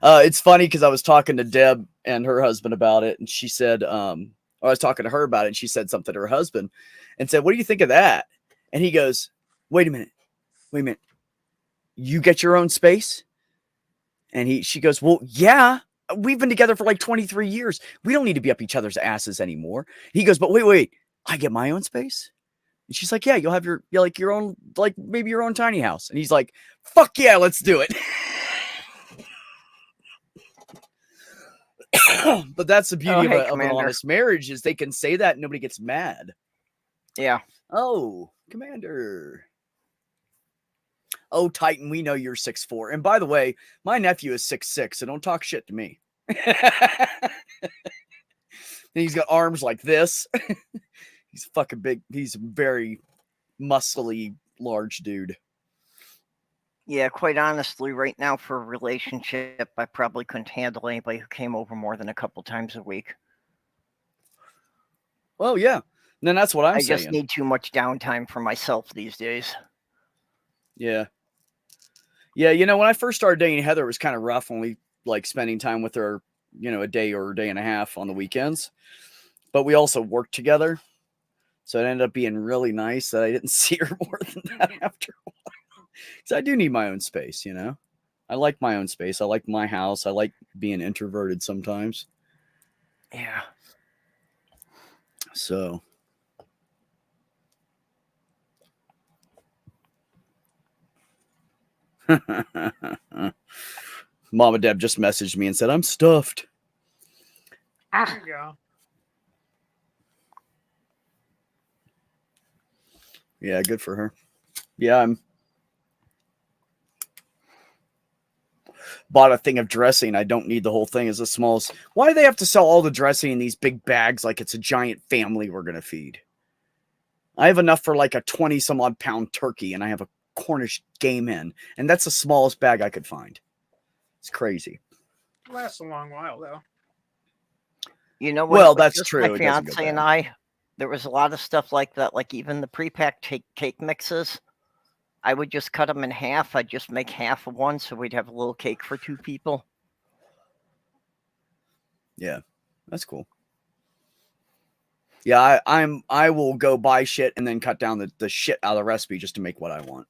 It's funny because I was talking to Deb and her husband about it. And she said, I was talking to her about it. And she said something to her husband and said, "What do you think of that?" And he goes, wait a minute. You get your own space? And she goes, well, yeah, we've been together for like 23 years. We don't need to be up each other's asses anymore. He goes, but wait, I get my own space? And she's like, yeah, you'll have your own, like maybe your own tiny house. And he's like, fuck yeah, let's do it. But that's the beauty of an honest marriage is they can say that and nobody gets mad. Yeah. Oh, Commander. Oh, Titan, we know you're 6'4". And by the way, my nephew is 6'6", so don't talk shit to me. And he's got arms like this. He's fucking big. He's a very muscly, large dude. Yeah, quite honestly, right now for a relationship, I probably couldn't handle anybody who came over more than a couple times a week. Well, yeah. And then that's what I'm saying. I just need too much downtime for myself these days. Yeah. Yeah, when I first started dating Heather, it was kind of rough when we like spending time with her, a day or a day and a half on the weekends. But we also worked together. So it ended up being really nice that I didn't see her more than that after a while. Because I do need my own space, I like my own space. I like my house. I like being introverted sometimes. Yeah. So... Mama Deb just messaged me and said, I'm stuffed. There you go. Yeah, good for her. Yeah, I'm bought a thing of dressing. I don't need the whole thing as small as. Why do they have to sell all the dressing in these big bags like it's a giant family we're gonna feed? I have enough for like a 20 some odd pound turkey, and I have a Cornish game hen, and that's the smallest bag I could find. It's crazy. It lasts a long while though. Well, that's true. My fiance and I, there was a lot of stuff like that, like even the pre-packed cake mixes. I would just cut them in half. I'd just make half of one, so we'd have a little cake for 2 people. Yeah, that's cool. Yeah, I will go buy shit and then cut down the shit out of the recipe just to make what I want.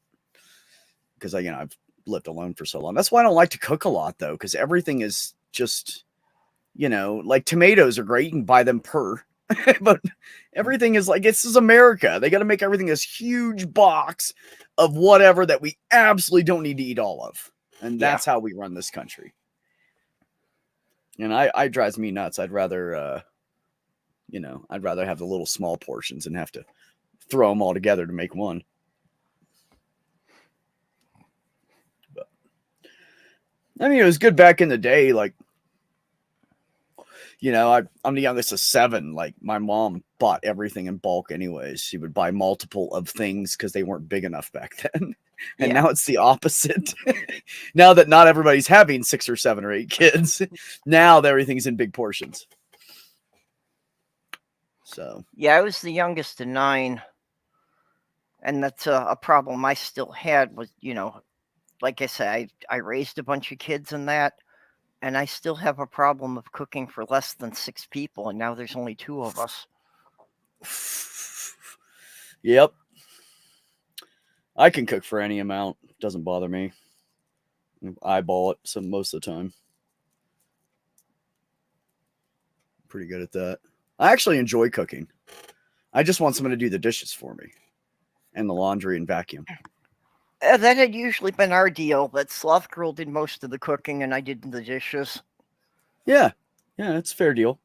Because I've lived alone for so long. That's why I don't like to cook a lot though, because everything is just, like tomatoes are great. You can buy them per, but everything is like, this is America. They got to make everything this huge box of whatever that we absolutely don't need to eat all of. And that's how we run this country. And I drives me nuts. I'd rather, I'd rather have the little small portions and have to throw them all together to make one. But, it was good back in the day. Like, I'm the youngest of 7. Like, my mom bought everything in bulk anyways. She would buy multiple of things because they weren't big enough back then. And now it's the opposite. Now that not everybody's having 6 or 7 or 8 kids, now everything's in big portions. So yeah, I was the youngest of 9, and that's a problem I still had. Was like I said, I raised a bunch of kids and that, and I still have a problem of cooking for less than 6 people, and now there's only 2 of us. Yep. I can cook for any amount. Doesn't bother me. Eyeball it most of the time. Pretty good at that. I actually enjoy cooking. I just want someone to do the dishes for me and the laundry and vacuum. That had usually been our deal, but Sloth Girl did most of the cooking and I did the dishes. Yeah. Yeah, it's a fair deal.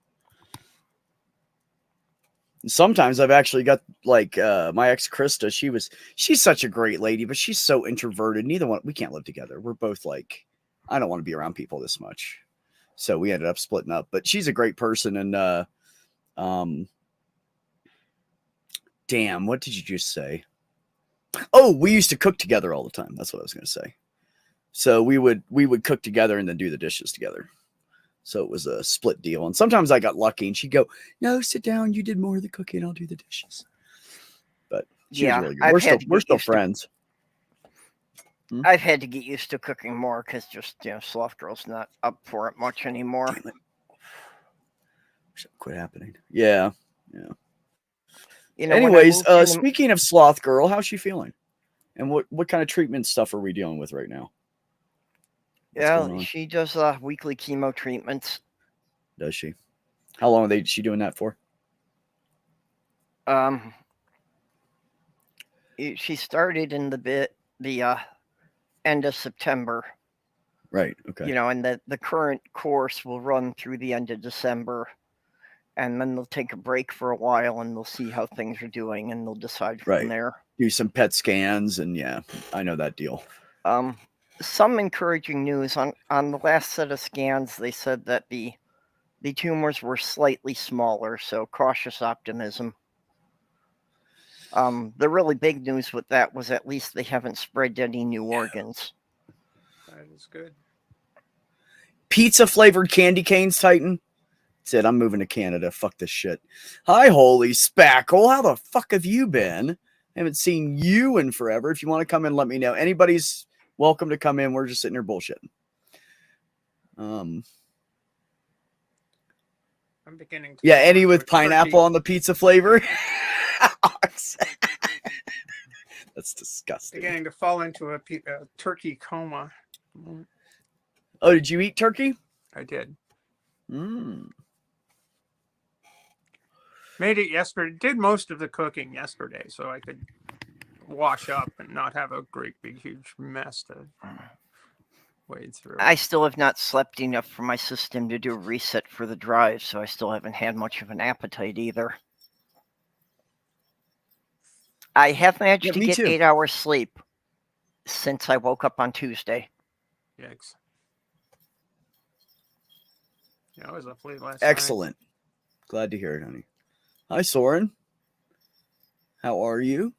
Sometimes I've actually got like my ex Krista. She's such a great lady, but she's so introverted. We can't live together. We're both like, I don't want to be around people this much. So we ended up splitting up, but she's a great person. And damn, what did you just say? Oh, we used to cook together all the time. That's what I was going to say. So we would cook together and then do the dishes together. So it was a split deal. And sometimes I got lucky and she'd go, no, sit down. You did more of the cooking. I'll do the dishes. But she was really good. We're still friends. I've had to get used to cooking more because just, Sloth Girl's not up for it much anymore. Damn it. Wish it quit happening. Yeah. Yeah. Anyways, speaking of Sloth Girl, how's she feeling? And what kind of treatment stuff are we dealing with right now? Yeah, she does weekly chemo treatments. Does she? How long is she doing that for? She started in the end of September. Right. Okay. And the current course will run through the end of December, and then they'll take a break for a while and they'll see how things are doing and they'll decide from there. Do some PET scans and yeah, I know that deal. Some encouraging news on the last set of scans. They said that the tumors were slightly smaller, so cautious optimism. The really big news with that was at least they haven't spread any new organs. That is good. Pizza flavored candy canes, Titan. Said I'm moving to Canada. Fuck this shit. Hi, holy spackle. How the fuck have you been? I haven't seen you in forever. If you want to come in, let me know. Anybody's welcome to come in. We're just sitting here bullshitting. I'm beginning to any with pineapple on the pizza flavor. That's disgusting. Beginning to fall into a turkey coma. Oh, did you eat turkey? I did. Made it yesterday. Did most of the cooking yesterday, so I could wash up and not have a great big huge mess to wade through. I still have not slept enough for my system to do a reset for the drive, so I still haven't had much of an appetite either. I have managed to get 8 hours sleep since I woke up on Tuesday. Yikes. Yeah, I was up late last Excellent. night. Glad to hear it, honey. Hi, Soren. How are you?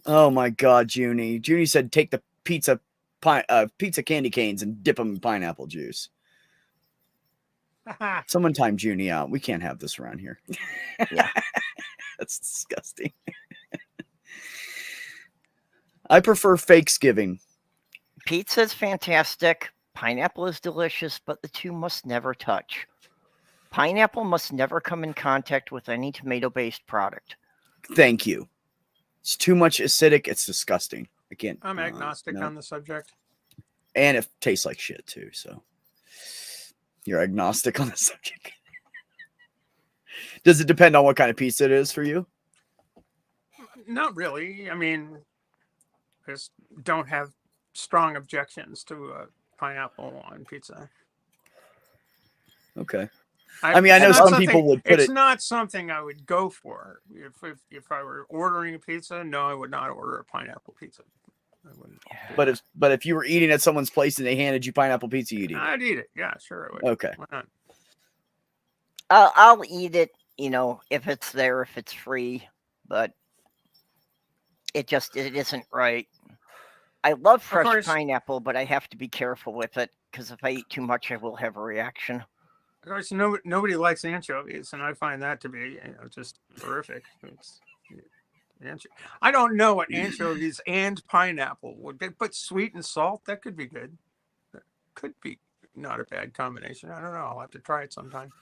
Oh my God, Junie. Junie said take the pizza candy canes and dip them in pineapple juice. Someone time Junie out. We can't have this around here. Yeah. That's disgusting. I prefer FakesGiving. Pizza is fantastic. Pineapple is delicious, but the two must never touch. Pineapple must never come in contact with any tomato-based product. Thank you. It's too much acidic. It's disgusting. I can't. I'm agnostic on the subject. And it tastes like shit too. So you're agnostic on the subject. Does it depend on what kind of pizza it is for you? Not really. I mean, I just don't have strong objections to pineapple on pizza. Okay. I know some people would put it. It's not something I would go for. If I were ordering a pizza, no, I would not order a pineapple pizza. I wouldn't. But if you were eating at someone's place and they handed you pineapple pizza, you'd eat it. I'd eat it. Yeah, sure I would. Okay. Why not? I'll eat it, if it's there, if it's free, but it isn't right. I love fresh pineapple, but I have to be careful with it because if I eat too much, I will have a reaction. Of course, nobody likes anchovies, and I find that to be just horrific. I don't know what anchovies and pineapple would be, but sweet and salt, that could be good. That could be not a bad combination. I don't know. I'll have to try it sometime.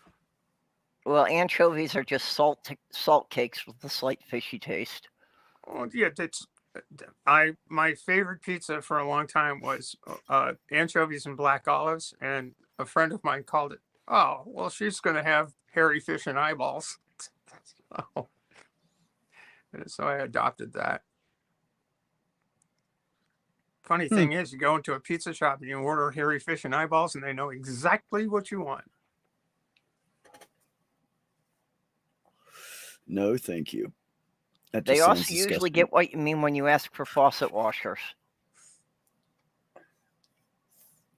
Well, anchovies are just salt cakes with a slight fishy taste. Well, yeah, my favorite pizza for a long time was anchovies and black olives, and a friend of mine called it, "Oh, well, she's going to have hairy fish and eyeballs." Oh. And so I adopted that. Funny thing is, you go into a pizza shop and you order hairy fish and eyeballs, and they know exactly what you want. No, thank you. They also usually get what you mean when you ask for faucet washers.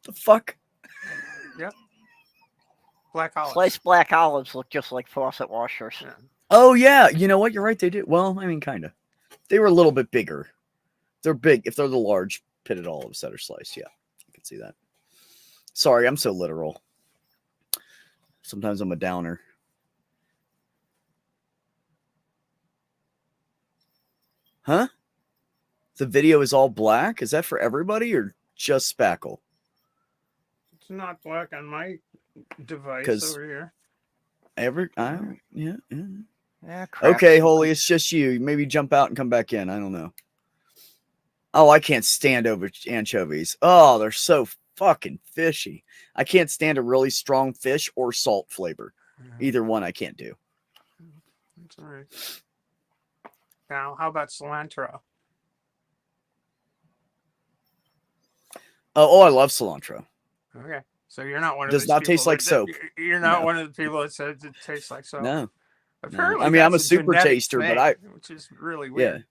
The fuck? Yep. Black olives. Sliced black olives look just like faucet washers. Yeah. Oh, yeah. You know what? You're right. They do. Well, I mean, kind of. They were a little bit bigger. They're big. If they're the large pitted olives that are sliced, yeah. You can see that. Sorry, I'm so literal. Sometimes I'm a downer. Huh? The video is all black? Is that for everybody or just Spackle? It's not black on my device over here. Yeah. Crap. Okay, Holy, it's just you. Maybe jump out and come back in. I don't know. Oh, I can't stand over anchovies. Oh, they're so fucking fishy. I can't stand a really strong fish or salt flavor. Either one I can't do. That's all right. Now, how about cilantro? Oh, I love cilantro. Okay. So you're not one of Does not taste like soap. You're not one of the people that says it tastes like soap. No. Apparently, I mean, I'm a super taster, thing, which is really weird.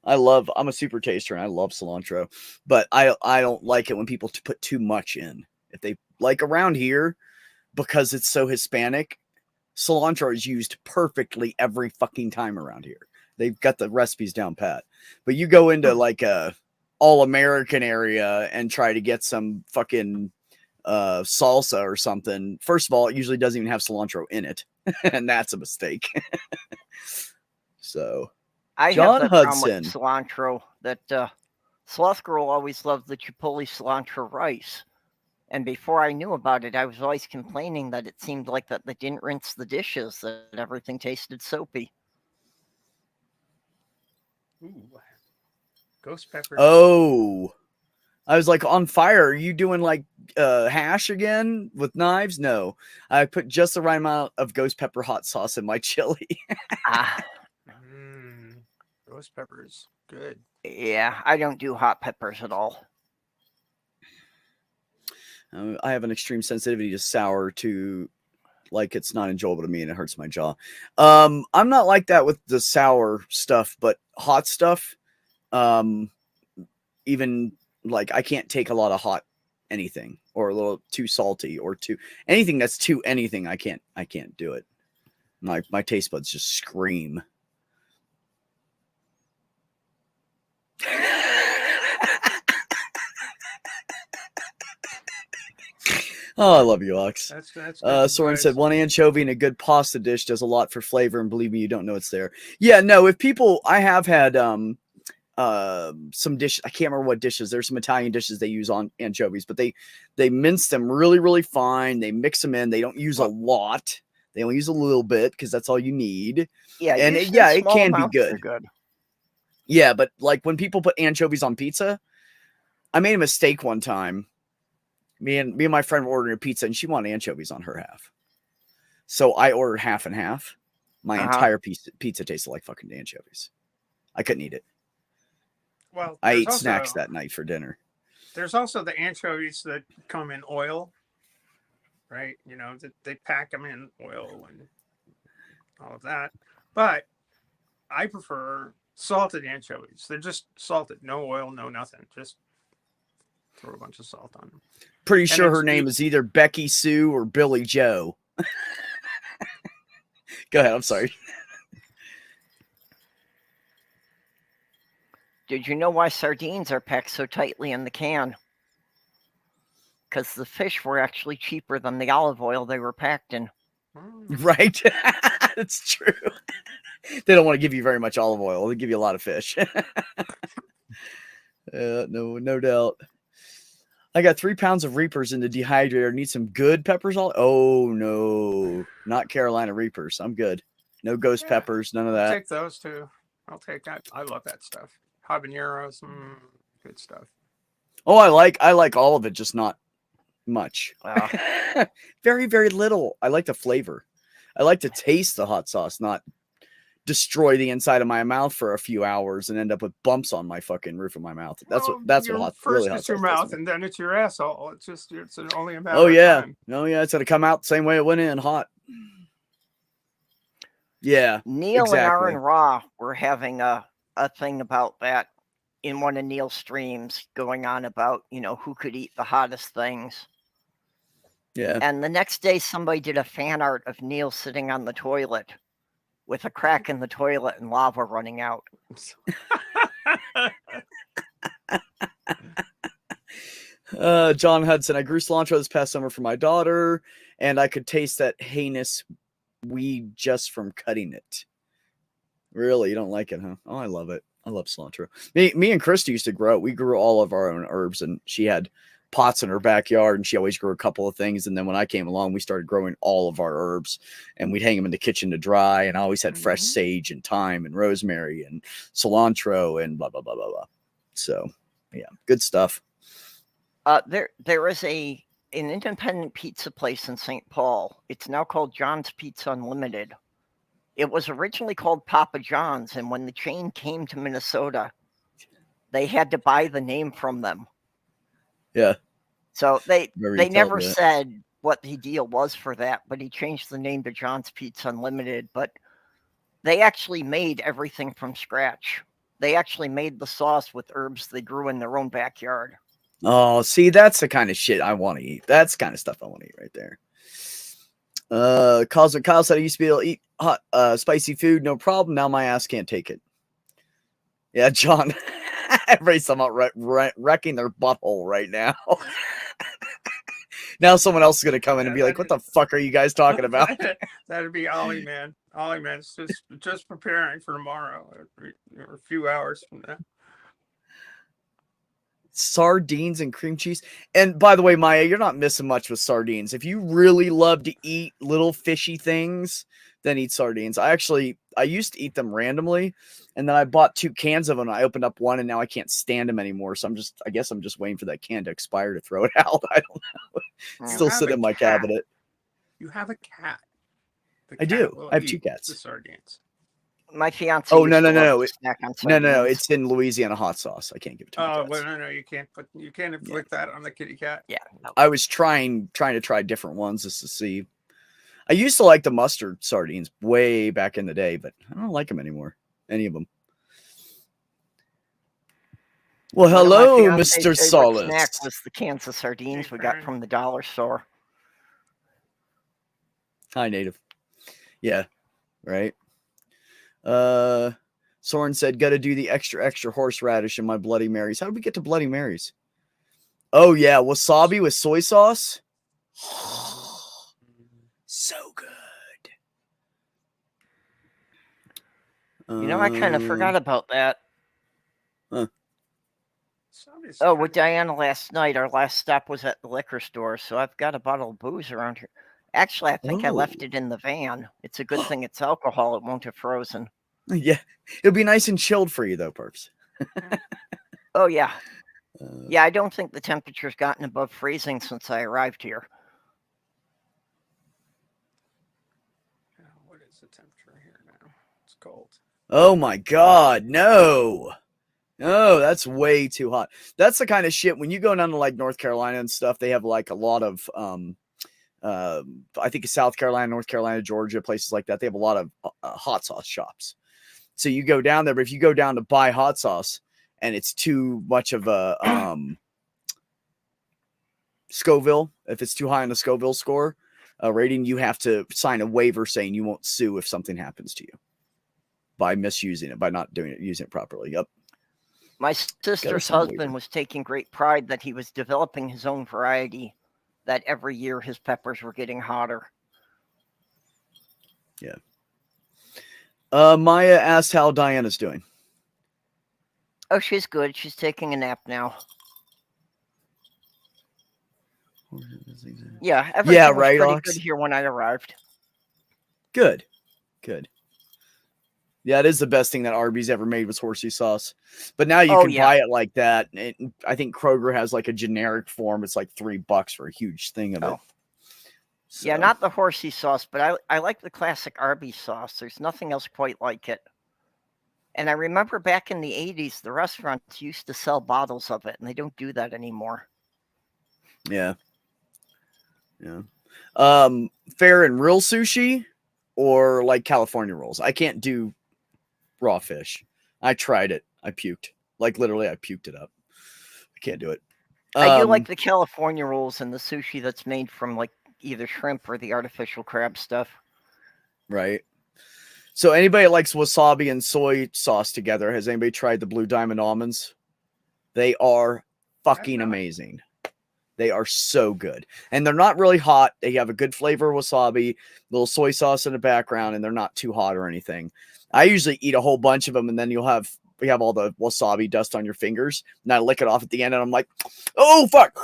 Yeah. I'm a super taster and I love cilantro, but I don't like it when people put too much in. If they like around here, because it's so Hispanic, cilantro is used perfectly every fucking time around here. They've got the recipes down pat. But you go into like a all-American area and try to get some fucking salsa or something. First of all, it usually doesn't even have cilantro in it. And that's a mistake. So I John have that Hudson. problem with cilantro. That Sloth Girl always loved the Chipotle cilantro rice. And before I knew about it, I was always complaining that it seemed like that they didn't rinse the dishes, that everything tasted soapy. Ooh. Ghost pepper. Oh, I was like, on fire. Are you doing like hash again with knives? No, I put just the right amount of ghost pepper hot sauce in my chili. Ghost peppers, good. Yeah, I don't do hot peppers at all. I have an extreme sensitivity to sour, to like it's not enjoyable to me and it hurts my jaw. I'm not like that with the sour stuff, but hot stuff, even like I can't take a lot of hot anything or a little too salty or too anything that's too anything. I can't do it. My taste buds just scream. Oh, I love you, Ox. Soren said, one anchovy in a good pasta dish does a lot for flavor, and believe me, you don't know it's there. Yeah, no, if people, I have had some dishes, I can't remember what dishes, there's some Italian dishes they use on anchovies, but they mince them really, really fine. They mix them in. They don't use a lot. They only use a little bit because that's all you need. Yeah, and it can be good. Yeah, but like when people put anchovies on pizza, I made a mistake one time. Me and my friend were ordering a pizza and she wanted anchovies on her half. So I ordered half and half. My entire pizza tasted like fucking anchovies. I couldn't eat it. Well, I ate snacks that night for dinner. There's also the anchovies that come in oil, right? You know, they pack them in oil and all of that. But I prefer salted anchovies. They're just salted. No oil, no nothing. Just throw a bunch of salt on them. Pretty sure her name is either Becky Sue or Billy Joe. Go ahead. I'm sorry. Did you know why sardines are packed so tightly in the can? because the fish were actually cheaper than the olive oil they were packed in. Right? It's true. They don't want to give you very much olive oil. They give you a lot of fish. No doubt. I got 3 pounds of Reapers in the dehydrator. Need some good peppers. Oh, no. Not Carolina Reapers. I'm good. No ghost peppers. None of that. I'll take those too. I'll take that. I love that stuff. Habaneros. Good stuff. Oh, I like all of it, just not much. Wow. Very, very little. I like the flavor. I like to taste the hot sauce, not destroy the inside of my mouth for a few hours and end up with bumps on my fucking roof of my mouth. That's what hot, first really hot it's your sauce mouth does. And then it's your asshole. It's only a matter Oh yeah. of time. Oh yeah, it's gonna come out the same way it went in, hot. Yeah. Neil exactly. and Aaron Ra were having a thing about that in one of Neil's streams, going on about, who could eat the hottest things. Yeah. And the next day somebody did a fan art of Neil sitting on the toilet with a crack in the toilet and lava running out. John Hudson, I grew cilantro this past summer for my daughter, and I could taste that heinous weed just from cutting it. Really? You don't like it, huh? Oh, I love it. I love cilantro. Me and Christy used to grow. We grew all of our own herbs, and she had pots in her backyard, and she always grew a couple of things. And then when I came along, we started growing all of our herbs, and we'd hang them in the kitchen to dry. And I always had fresh sage and thyme and rosemary and cilantro and blah, blah, blah, blah, blah. So yeah, good stuff. There is an independent pizza place in St. Paul. It's now called John's Pizza Unlimited. It was originally called Papa John's, and when the chain came to Minnesota, they had to buy the name from them. Yeah. So they never said what the deal was for that, but he changed the name to John's Pizza Unlimited. But they actually made everything from scratch. They actually made the sauce with herbs they grew in their own backyard. Oh, see, that's the kind of shit I want to eat. That's the kind of stuff I want to eat right there. Cosmic Kyle said I used to be able to eat hot, spicy food, no problem. Now my ass can't take it. Yeah, John. Everybody's about wrecking their butthole right now. Now someone else is going to come in and be like, what the fuck are you guys talking about? That'd be Ollie, man. Ollie, man. It's just preparing for tomorrow or a few hours from now. Sardines and cream cheese. And by the way, Maya, you're not missing much with sardines. If you really love to eat little fishy things, then eat sardines. I used to eat them randomly, and then I bought 2 cans of them. I opened up one, and now I can't stand them anymore. So I guess I'm just waiting for that can to expire to throw it out. I don't know. It's still sitting in my cabinet. You have a cat. I do. I have 2 cats. The sardines. My fiance. Oh, no. No. It's in Louisiana hot sauce. I can't give it to my cats. Well, no. You can't inflict that on the kitty cat. Yeah. No. I was trying to try different ones just to see. I used to like the mustard sardines way back in the day, but I don't like them anymore. Any of them. Well, hello, Mr. Solace. Snack was the cans of sardines we got from the dollar store. Hi, Native. Yeah, right. Soren said, "Got to do the extra horseradish in my Bloody Marys." How did we get to Bloody Marys? Oh yeah, wasabi with soy sauce. So good. I kind of forgot about that. Huh. Oh, with Diana last night, our last stop was at the liquor store, so I've got a bottle of booze around here. Actually, I think I left it in the van. It's a good thing it's alcohol. It won't have frozen. Yeah, it'll be nice and chilled for you, though, Perps. Oh, yeah. Yeah, I don't think the temperature's gotten above freezing since I arrived here. What is the temperature here now? It's cold. Oh, my God. No, that's way too hot. That's the kind of shit when you go down to like North Carolina and stuff, they have like a lot of, I think South Carolina, North Carolina, Georgia, places like that. They have a lot of hot sauce shops. So you go down there, but if you go down to buy hot sauce and it's too much of a Scoville, if it's too high on the Scoville score rating, you have to sign a waiver saying you won't sue if something happens to you by misusing it, by not using it properly. Yep. My sister's husband was taking great pride that he was developing his own variety that every year his peppers were getting hotter. Yeah. Maya asked how Diana's doing. Oh, she's good. She's taking a nap now. Yeah, everything was pretty good here when I arrived. Good. Yeah, it is the best thing that Arby's ever made was horsey sauce. But now you can buy it like that. I think Kroger has like a generic form. It's like $3 for a huge thing of it. So. Yeah, not the horsey sauce, but I like the classic Arby's sauce. There's nothing else quite like it. And I remember back in the 80s, the restaurants used to sell bottles of it, and they don't do that anymore. Yeah. Fair and real sushi or like California rolls. I can't do raw fish. I tried it. I puked. Like literally, I puked it up. I can't do it. I do like the California rolls and the sushi that's made from like either shrimp or the artificial crab stuff. Right. So anybody that likes wasabi and soy sauce together, has anybody tried the Blue Diamond almonds? They are fucking amazing. They are so good. And they're not really hot. They have a good flavor of wasabi, little soy sauce in the background, and they're not too hot or anything. I usually eat a whole bunch of them, and then we have all the wasabi dust on your fingers, and I lick it off at the end, and I'm like, oh, fuck.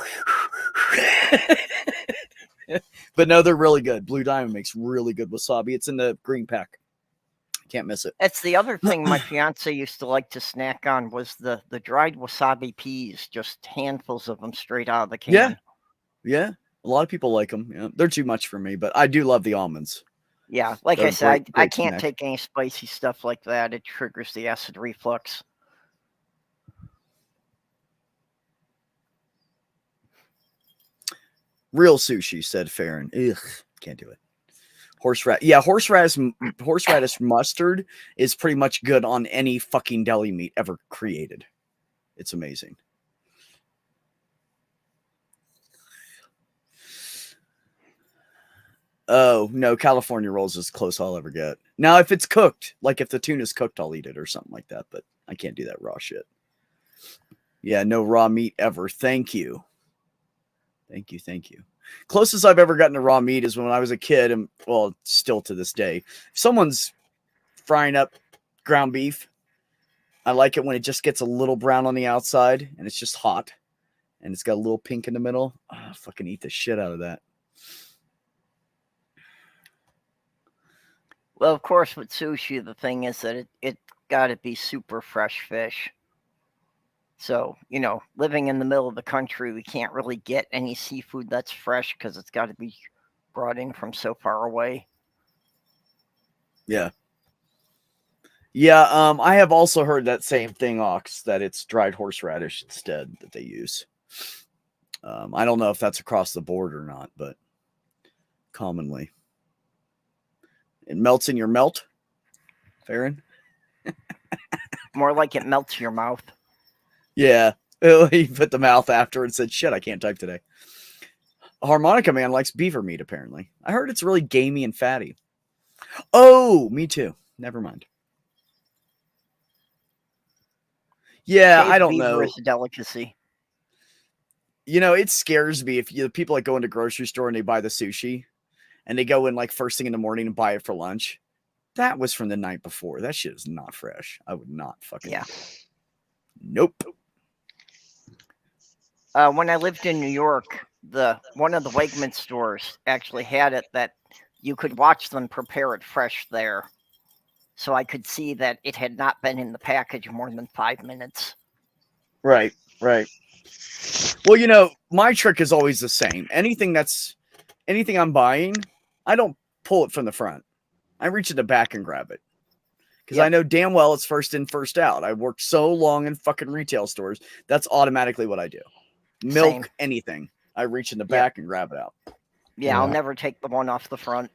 But no, they're really good. Blue Diamond makes really good wasabi. It's in the green pack. Can't miss it. That's the other thing my fiance used to like to snack on was the dried wasabi peas, just handfuls of them straight out of the can. Yeah. A lot of people like them. Yeah. They're too much for me, but I do love the almonds. Yeah, like I said, I can't take any spicy stuff like that. It triggers the acid reflux. Real sushi, said Farron. Ugh, can't do it. Horseradish mustard is pretty much good on any fucking deli meat ever created. It's amazing. Oh, no, California rolls is close I'll ever get. Now, if it's cooked, like if the tuna's cooked, I'll eat it or something like that, but I can't do that raw shit. Yeah, no raw meat ever. Thank you. Thank you. Closest I've ever gotten to raw meat is when I was a kid, and well, still to this day. If someone's frying up ground beef, I like it when it just gets a little brown on the outside and it's just hot and it's got a little pink in the middle. Oh, fucking eat the shit out of that. Well, of course, with sushi, the thing is that it got to be super fresh fish. So, living in the middle of the country, we can't really get any seafood that's fresh because it's got to be brought in from so far away. Yeah. Yeah, I have also heard that same thing, Ox, that it's dried horseradish instead that they use. I don't know if that's across the board or not, but commonly. It melts in your melt, Farron? More like it melts your mouth. Yeah. He put the mouth after and said, shit, I can't type today. Harmonica Man likes beaver meat, apparently. I heard it's really gamey and fatty. Oh, me too. Never mind. Yeah, I don't know. It's a delicacy. It scares me if people like go into grocery store and they buy the sushi and they go in like first thing in the morning and buy it for lunch. That was from the night before. That shit is not fresh. I would not fucking. Yeah. Nope. When I lived in New York, one of the Wegmans stores actually had it that you could watch them prepare it fresh there. So I could see that it had not been in the package more than 5 minutes. Right. Well, my trick is always the same. Anything I'm buying, I don't pull it from the front. I reach in the back and grab it. Because I know damn well it's first in, first out. I worked so long in fucking retail stores. That's automatically what I do. Milk, anything. I reach in the back and grab it out. Yeah, I'll never take the one off the front.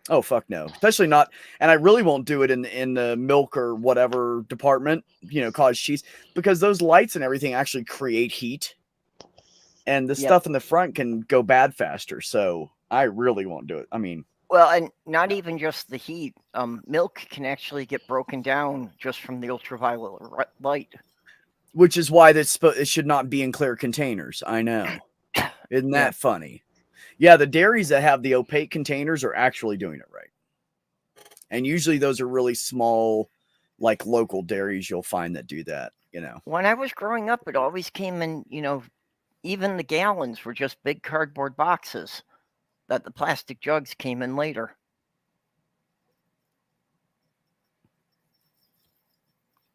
Oh, fuck no. Especially not, and I really won't do it in the milk or whatever department, cottage cheese, because those lights and everything actually create heat. And the stuff in the front can go bad faster. So I really won't do it. I mean. Well, and not even just the heat. Milk can actually get broken down just from the ultraviolet light. Which is why it should not be in clear containers. I know. Isn't that funny? Yeah, the dairies that have the opaque containers are actually doing it right. And usually those are really small, like local dairies you'll find that do that, you know. When I was growing up, it always came in, you know, even the gallons were just big cardboard boxes that the plastic jugs came in later.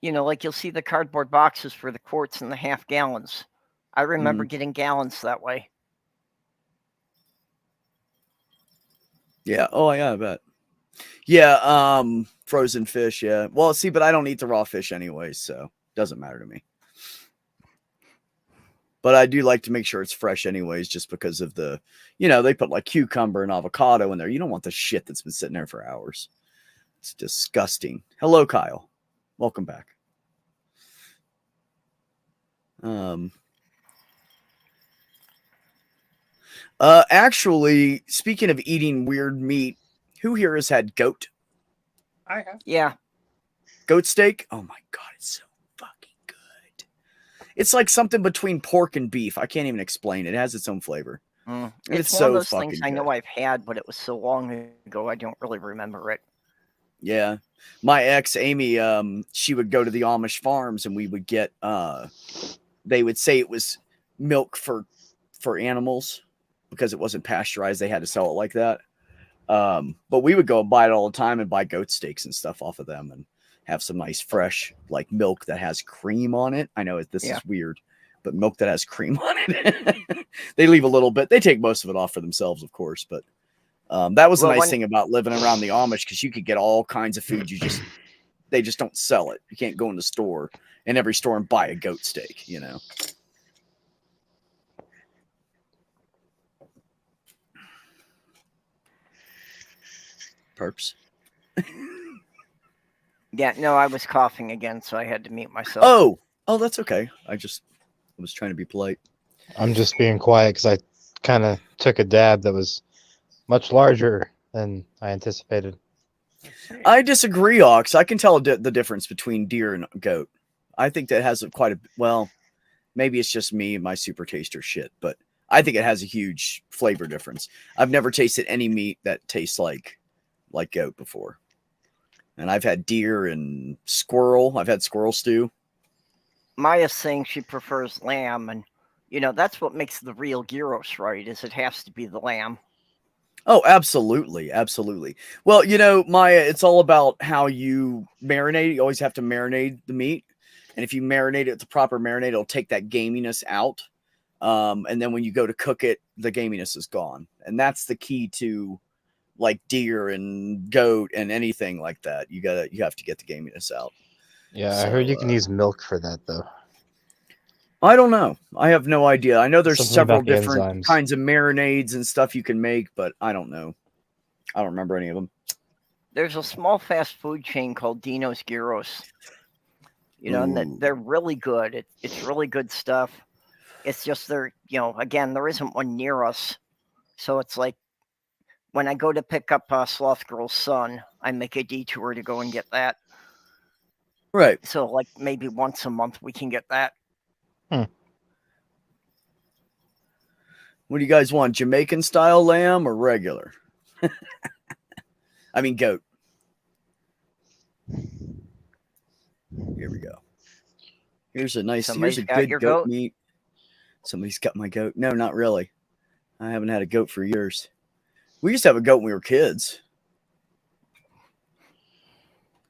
You know, like you'll see the cardboard boxes for the quarts and the half gallons. I remember getting gallons that way. Yeah. Oh, yeah, I bet. Yeah. Frozen fish. Yeah. Well, see, but I don't eat the raw fish anyway, so it doesn't matter to me. But I do like to make sure it's fresh anyways, just because of the, you know, they put like cucumber and avocado in there. You don't want the shit that's been sitting there for hours. It's disgusting. Hello, Kyle. Welcome back. Actually, speaking of eating weird meat, who here has had goat? I have. Yeah. Goat steak? Oh my God, it's so fucking good. It's like something between pork and beef. I can't even explain it. It has its own flavor. It's one of those things I know I've had, but it was so long ago I don't really remember it. Yeah. My ex, Amy, she would go to the Amish farms and we would get, they would say it was milk for animals because it wasn't pasteurized. They had to sell it like that. But we would go and buy it all the time and buy goat steaks and stuff off of them and have some nice fresh like milk that has cream on it. I know this is weird, but milk that has cream on it. They leave a little bit. They take most of it off for themselves, of course, but that was the nice thing about living around the Amish, because you could get all kinds of food. They just don't sell it. You can't go in the store, in every store, and buy a goat steak, you know. Perps. Yeah, no, I was coughing again, so I had to mute myself. Oh, that's okay. I was trying to be polite. I'm just being quiet because I kind of took a dab that was much larger than I anticipated. I disagree, Ox. I can tell the difference between deer and goat. I think that has well, maybe it's just me and my super taster shit, but I think it has a huge flavor difference. I've never tasted any meat that tastes like goat before. And I've had deer and squirrel. I've had squirrel stew. Maya's saying she prefers lamb, and you know, that's what makes the real gyros, right? Is it has to be the lamb. Oh, absolutely. Absolutely. Well, you know, Maya, it's all about how you marinate. You always have to marinate the meat. And if you marinate it with the proper marinade, it'll take that gaminess out. And then when you go to cook it, the gaminess is gone. And that's the key to like deer and goat and anything like that. You have to get the gaminess out. Yeah, I heard you can use milk for that though. I don't know. I have no idea. I know there's Something several about the different enzymes. kinds of marinades and stuff you can make, but I don't know. I don't remember any of them. There's a small fast food chain called Dino's Gyros. You know, and they're really good. It's really good stuff. It's just there isn't one near us. So it's like when I go to pick up Sloth Girl's son, I make a detour to go and get that. Right. So like maybe once a month we can get that. What do you guys want? Jamaican style lamb or regular? I mean goat. Here we go. Here's a good goat meat. Somebody's got my goat. No, not really. I haven't had a goat for years. We used to have a goat when we were kids.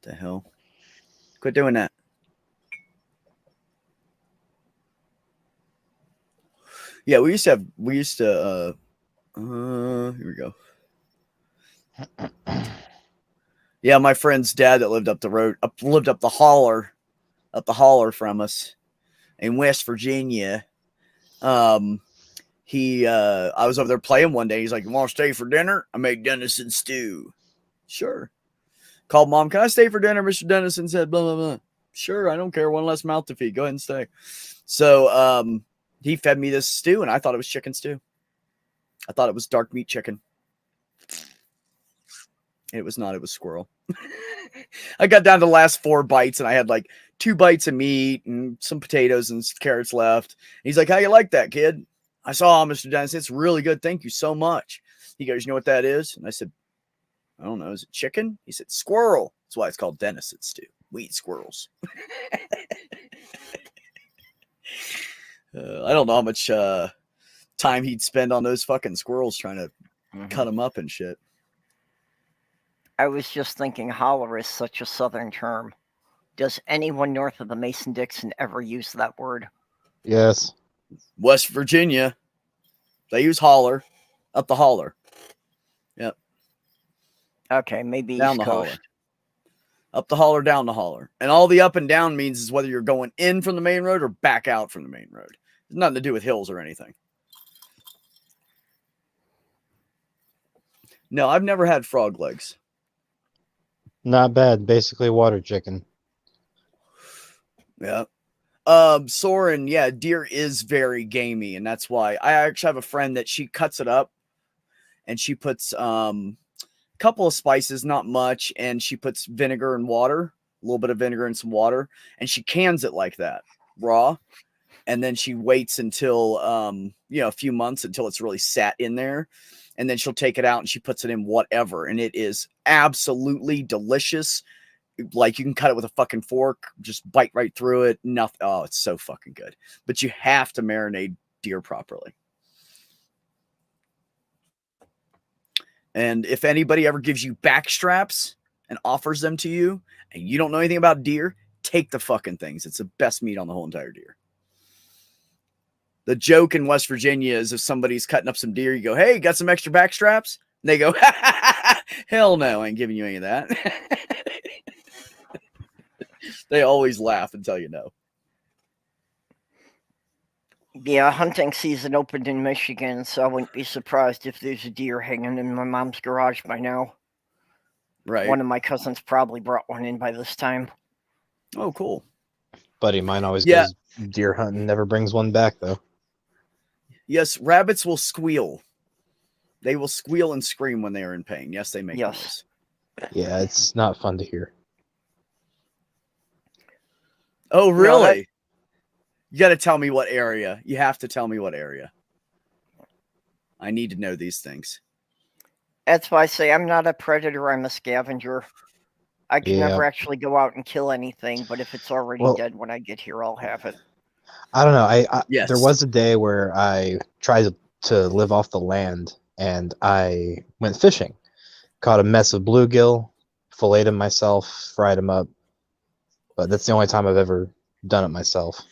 What the hell? Quit doing that. Yeah, here we go. Yeah, my friend's dad that lived up the road, lived up the holler from us in West Virginia. I was over there playing one day. He's like, "You want to stay for dinner? I made venison stew." Sure. Called mom, "Can I stay for dinner?" Mr. Dennison said, blah, blah, blah. Sure, I don't care. One less mouth to feed. Go ahead and stay. So he fed me this stew, and I thought it was chicken stew. I thought it was dark meat chicken. It was not. It was squirrel. I got down to the last 4 bites, and I had like 2 bites of meat and some potatoes and carrots left. And he's like, "How you like that, kid?" I saw Mr. Dennis. It's really good. Thank you so much. He goes, you know what that is? And I said, I don't know. Is it chicken? He said, squirrel. That's why it's called Dennis. It's stew. We eat squirrels. I don't know how much time he'd spend on those fucking squirrels trying to cut them up and shit. I was just thinking holler is such a southern term. Does anyone north of the Mason-Dixon ever use that word? Yes. West Virginia, they use holler, up the holler. Yep. Okay, maybe down East the Coast. holler. Up the holler, down the holler. And all the up and down means is whether you're going in from the main road or back out from the main road. It's nothing to do with hills or anything. No, I've never had frog legs. Not bad. Basically water chicken. Yeah. Soren, yeah, deer is very gamey, and that's why I actually have a friend that she cuts it up and she puts a couple of spices, not much, and she puts vinegar and water, a little bit of vinegar and some water, and she cans it like that, raw. And then she waits until a few months until it's really sat in there. And then she'll take it out and she puts it in whatever. And it is absolutely delicious. Like you can cut it with a fucking fork, just bite right through it. Nothing. Oh, it's so fucking good. But you have to marinate deer properly. And if anybody ever gives you back straps and offers them to you and you don't know anything about deer, take the fucking things. It's the best meat on the whole entire deer. The joke in West Virginia is if somebody's cutting up some deer, you go, hey, got some extra back straps? And they go, hell no, I ain't giving you any of that. They always laugh and tell you no. Yeah, hunting season opened in Michigan, so I wouldn't be surprised if there's a deer hanging in my mom's garage by now. Right. One of my cousins probably brought one in by this time. Oh, cool. Buddy mine always goes deer hunting, never brings one back, though. Yes, rabbits will squeal. They will squeal and scream when they are in pain. Yes, they make noise. Yeah, it's not fun to hear. Oh, really? No, you got to tell me what area. You have to tell me what area. I need to know these things. That's why I say I'm not a predator. I'm a scavenger. I can never actually go out and kill anything, but if it's already dead when I get here, I'll have it. I don't know. There was a day where I tried to live off the land, and I went fishing. Caught a mess of bluegill, filleted them myself, fried them up. But that's the only time I've ever done it myself.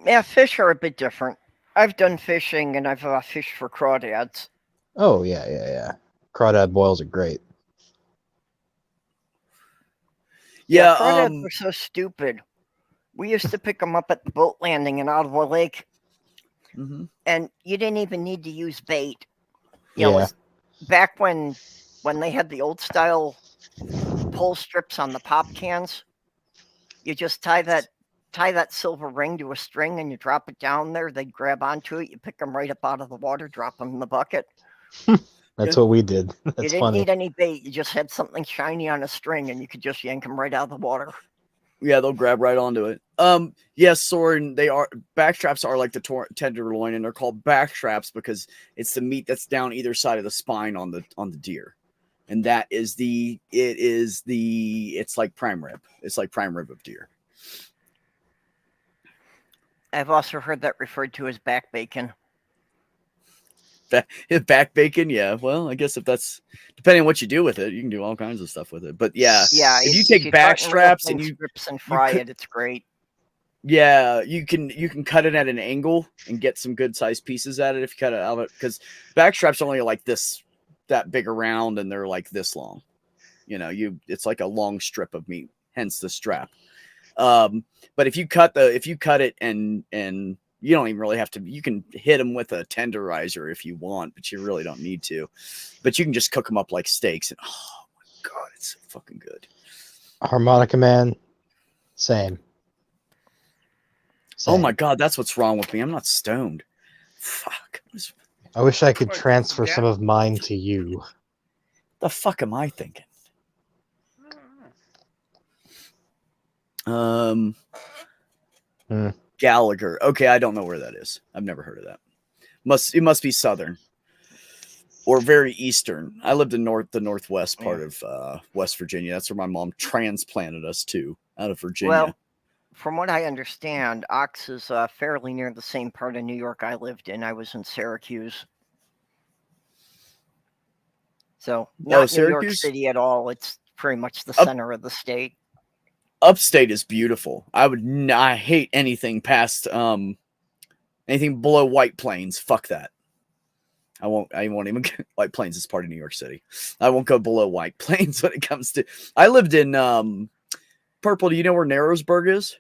Yeah, fish are a bit different. I've done fishing, and I've fished for crawdads. Oh, yeah. Crawdad boils are great. Yeah, crawdads are so stupid. We used to pick them up at the boat landing in Ottawa Lake. Mm-hmm. And you didn't even need to use bait. You know, back when they had the old style pull strips on the pop cans, you just tie that silver ring to a string and you drop it down there. They grab onto it. You pick them right up out of the water, drop them in the bucket. That's what we did. That's you didn't need any bait. You just had something shiny on a string and you could just yank them right out of the water. Yeah, they'll grab right onto it. Yes, Soren, backstraps are like the tenderloin, and they're called backstraps because it's the meat that's down either side of the spine on the deer. And that is it's like prime rib. It's like prime rib of deer. I've also heard that referred to as back bacon. Back bacon, yeah. Well, I guess if that's depending on what you do with it, you can do all kinds of stuff with it. But yeah, if you take back straps and you strips and fry it, it's great. Yeah, you can cut it at an angle and get some good sized pieces at it if you cut it out of it, because back straps are only like that big around and they're like this long. You know, it's like a long strip of meat, hence the strap. But if you cut it and you don't even really have to, you can hit them with a tenderizer if you want, but you really don't need to. But you can just cook them up like steaks, and oh my God, it's so fucking good. Harmonica Man, same. Oh my God, that's what's wrong with me. I'm not stoned. Fuck. I wish I could transfer some of mine to you. The fuck am I thinking? Gallagher. Okay, I don't know where that is. I've never heard of that. It must be southern or very eastern. I lived in the northwest part of West Virginia. That's where my mom transplanted us to, out of Virginia. Well, from what I understand, Ox is fairly near the same part of New York I lived in. I was in Syracuse. So not New York City at all. It's pretty much the center of the state. Upstate is beautiful. I hate anything past anything below White Plains. Fuck that. I won't even White Plains is part of New York City. I won't go below White Plains when it comes to. I lived in Purple. Do you know where Narrowsburg is?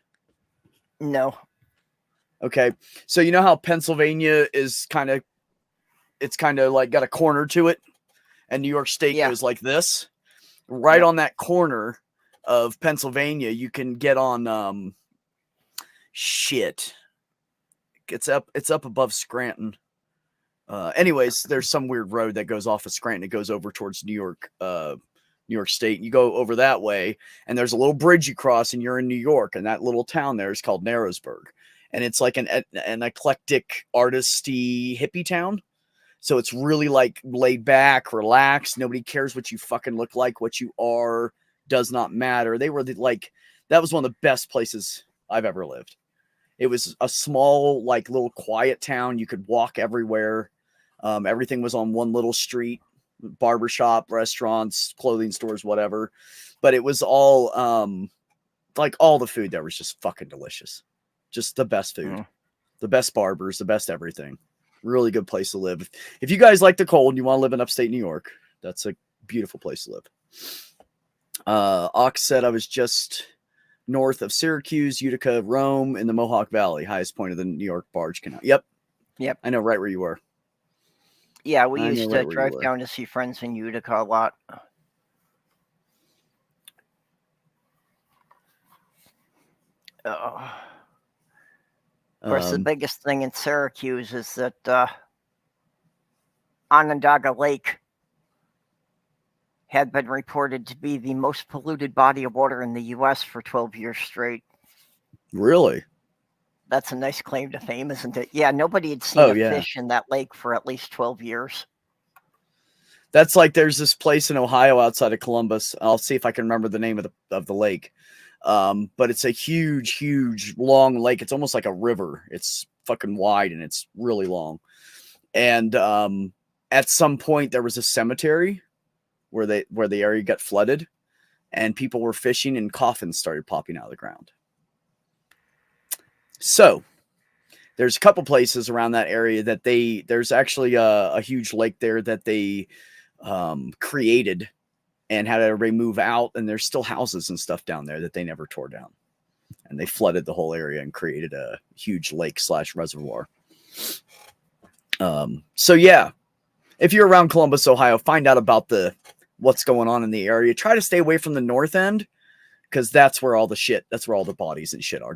No. Okay. So you know how Pennsylvania is it's kind of like got a corner to it, and New York State goes like this. Right on that corner of Pennsylvania, you can get on shit. It's up above Scranton. Anyways, there's some weird road that goes off of Scranton. It goes over towards New York State. You go over that way, and there's a little bridge you cross, and you're in New York. And that little town there is called Narrowsburg, and it's like an eclectic, artisty hippie town. So it's really like laid back, relaxed. Nobody cares what you fucking look like. What you are does not matter. They were that was one of the best places I've ever lived. It was a small, like little quiet town. You could walk everywhere. Everything was on one little street, barbershop, restaurants, clothing stores, whatever. But it was all like all the food there was just fucking delicious. Just the best food, the best barbers, the best everything. Really good place to live. If you guys like the cold and you want to live in upstate New York, that's a beautiful place to live. Ox said I was just north of Syracuse, Utica, Rome, in the Mohawk Valley, highest point of the New York Barge Canal. Yep. I know right where you were. Yeah, we used to drive down to see friends in Utica a lot. Of course, the biggest thing in Syracuse is that Onondaga Lake had been reported to be the most polluted body of water in the U.S. for 12 years straight. Really? That's a nice claim to fame, isn't it? Yeah, nobody had seen a fish in that lake for at least 12 years. That's like there's this place in Ohio outside of Columbus. I'll see if I can remember the name of the lake. But it's a huge, long lake. It's almost like a river. It's fucking wide and it's really long. And at some point there was a cemetery where the area got flooded, and people were fishing and coffins started popping out of the ground. So there's a couple places around that area that there's actually a huge lake there that they created and had everybody move out, and there's still houses and stuff down there that they never tore down, and they flooded the whole area and created a huge lake / reservoir. So yeah, if you're around Columbus, Ohio, find out about what's going on in the area. Try to stay away from the north end, because that's where all the bodies and shit are.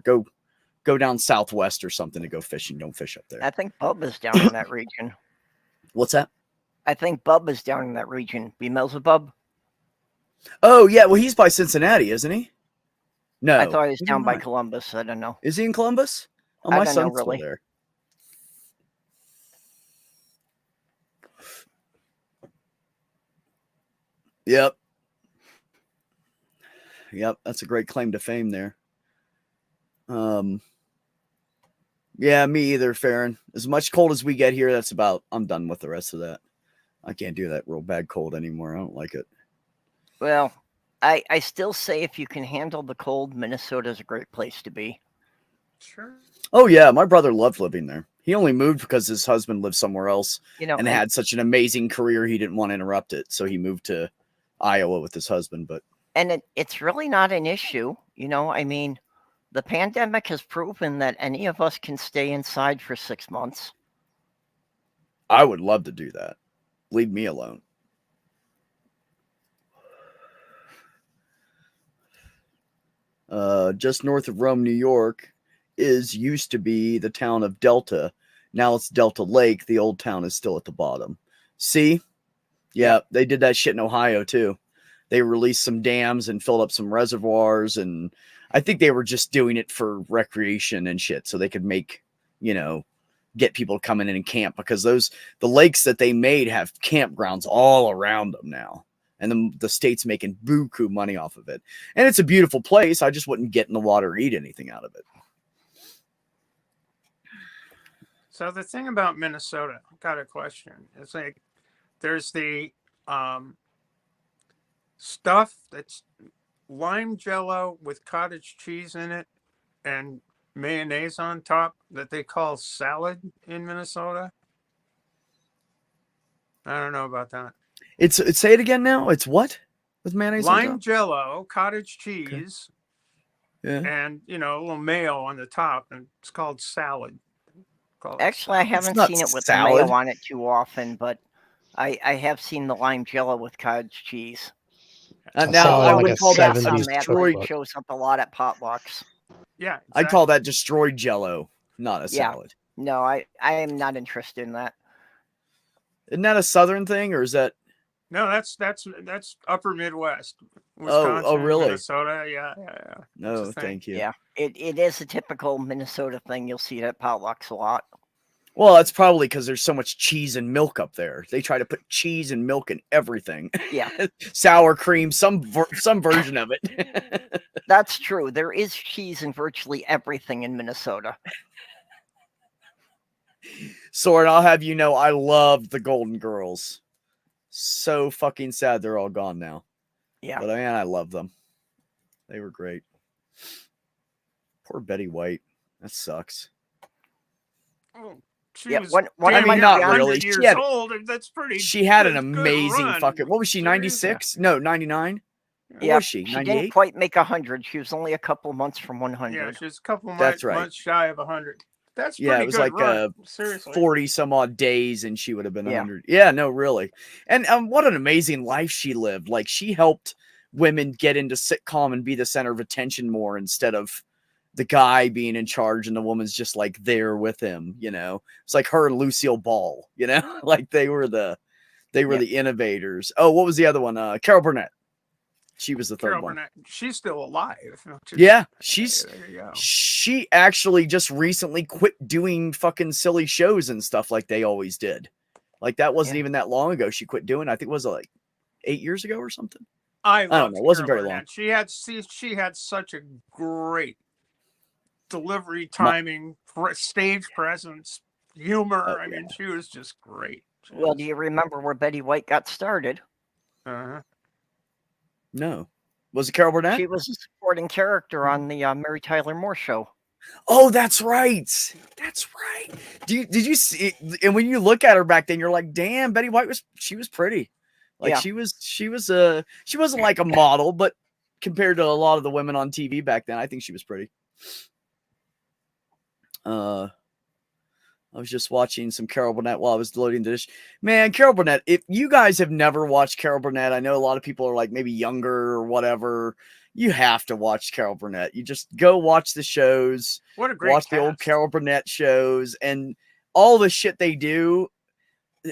Go down southwest or something to go fishing. Don't fish up there. I think Bub is down in that region. What's that? I think Bub is down in that region. Beelzebub? Oh, yeah. Well, he's by Cincinnati, isn't he? No. I thought he was down by Columbus. I don't know. Is he in Columbus? Oh, my son's still there. Yep. That's a great claim to fame there. Yeah, me either, Farron. As much cold as we get here, I'm done with the rest of that. I can't do that real bad cold anymore. I don't like it. Well, I still say if you can handle the cold, Minnesota's a great place to be. Sure. Oh, yeah. My brother loved living there. He only moved because his husband lived somewhere else and had such an amazing career. He didn't want to interrupt it. So he moved to Iowa with his husband. And it's really not an issue. I mean, the pandemic has proven that any of us can stay inside for 6 months. I would love to do that. Leave me alone. Just north of Rome, New York, used to be the town of Delta. Now it's Delta Lake. The old town is still at the bottom. See? Yeah, they did that shit in Ohio too. They released some dams and filled up some reservoirs, and I think they were just doing it for recreation and shit, so they could make, get people to come in and camp, because the lakes that they made have campgrounds all around them now. And the state's making buku money off of it. And it's a beautiful place. I just wouldn't get in the water or eat anything out of it. So the thing about Minnesota, I've got a question. It's like there's the stuff that's lime jello with cottage cheese in it and mayonnaise on top that they call salad in Minnesota. I don't know about that. It's say it again now. It's what with mayonnaise? Lime jello, cottage cheese, yeah, and a little mayo on the top, and it's called salad. Actually, I haven't seen it with the mayo on it too often, but I have seen the lime jello with cottage cheese. Now I would call that destroyed. It shows up a lot at potlucks. Yeah, exactly. I'd call that destroyed jello, not a salad. No, I am not interested in that. Isn't that a Southern thing, or is that? No, that's Upper Midwest. Wisconsin, oh, really? Minnesota, yeah. No, thank you. Yeah, it is a typical Minnesota thing. You'll see it at potlucks a lot. Well, that's probably because there's so much cheese and milk up there. They try to put cheese and milk in everything. Yeah. Sour cream, some version of it. That's true. There is cheese in virtually everything in Minnesota. Sword, I'll have you know, I loved the Golden Girls. So fucking sad they're all gone now. Yeah. But man, I love them. They were great. Poor Betty White. That sucks. Oh. She was not really. She had, old. That's pretty. She had an amazing fucking. What was she? 96? No, 99. Yeah, was she? 98? She didn't quite make 100. She was only a couple months from 100. Yeah, she was a couple months shy of 100. That's pretty it was good like run. Seriously. 40 some odd days, and she would have been 100. Yeah, no, really. And what an amazing life she lived. Like, she helped women get into sitcom and be the center of attention more, instead of the guy being in charge and the woman's just like there with him, It's like her and Lucille Ball, like they were the innovators. Oh, what was the other one? Carol Burnett. She was the third one. She's still alive. Yeah, she actually just recently quit doing fucking silly shows and stuff like they always did. Like, that wasn't even that long ago. She quit doing. I think it was like 8 years ago or something. I don't know. It wasn't very long. She had such a great delivery, timing, stage presence, humor. I mean, she was just great. Well, do you remember where Betty White got started? No. Was it Carol Burnett? She was a supporting character on the Mary Tyler Moore Show. Oh, that's right. That's right. Did you see? And when you look at her back then, you're like, damn, Betty White was pretty. Like, she wasn't like a model, but compared to a lot of the women on TV back then, I think she was pretty. I was just watching some Carol Burnett while I was loading the dish. Man, Carol Burnett, if you guys have never watched Carol Burnett, I know a lot of people are like maybe younger or whatever. You have to watch Carol Burnett. You just go watch the shows. What a great watch the old Carol Burnett shows and all the shit they do.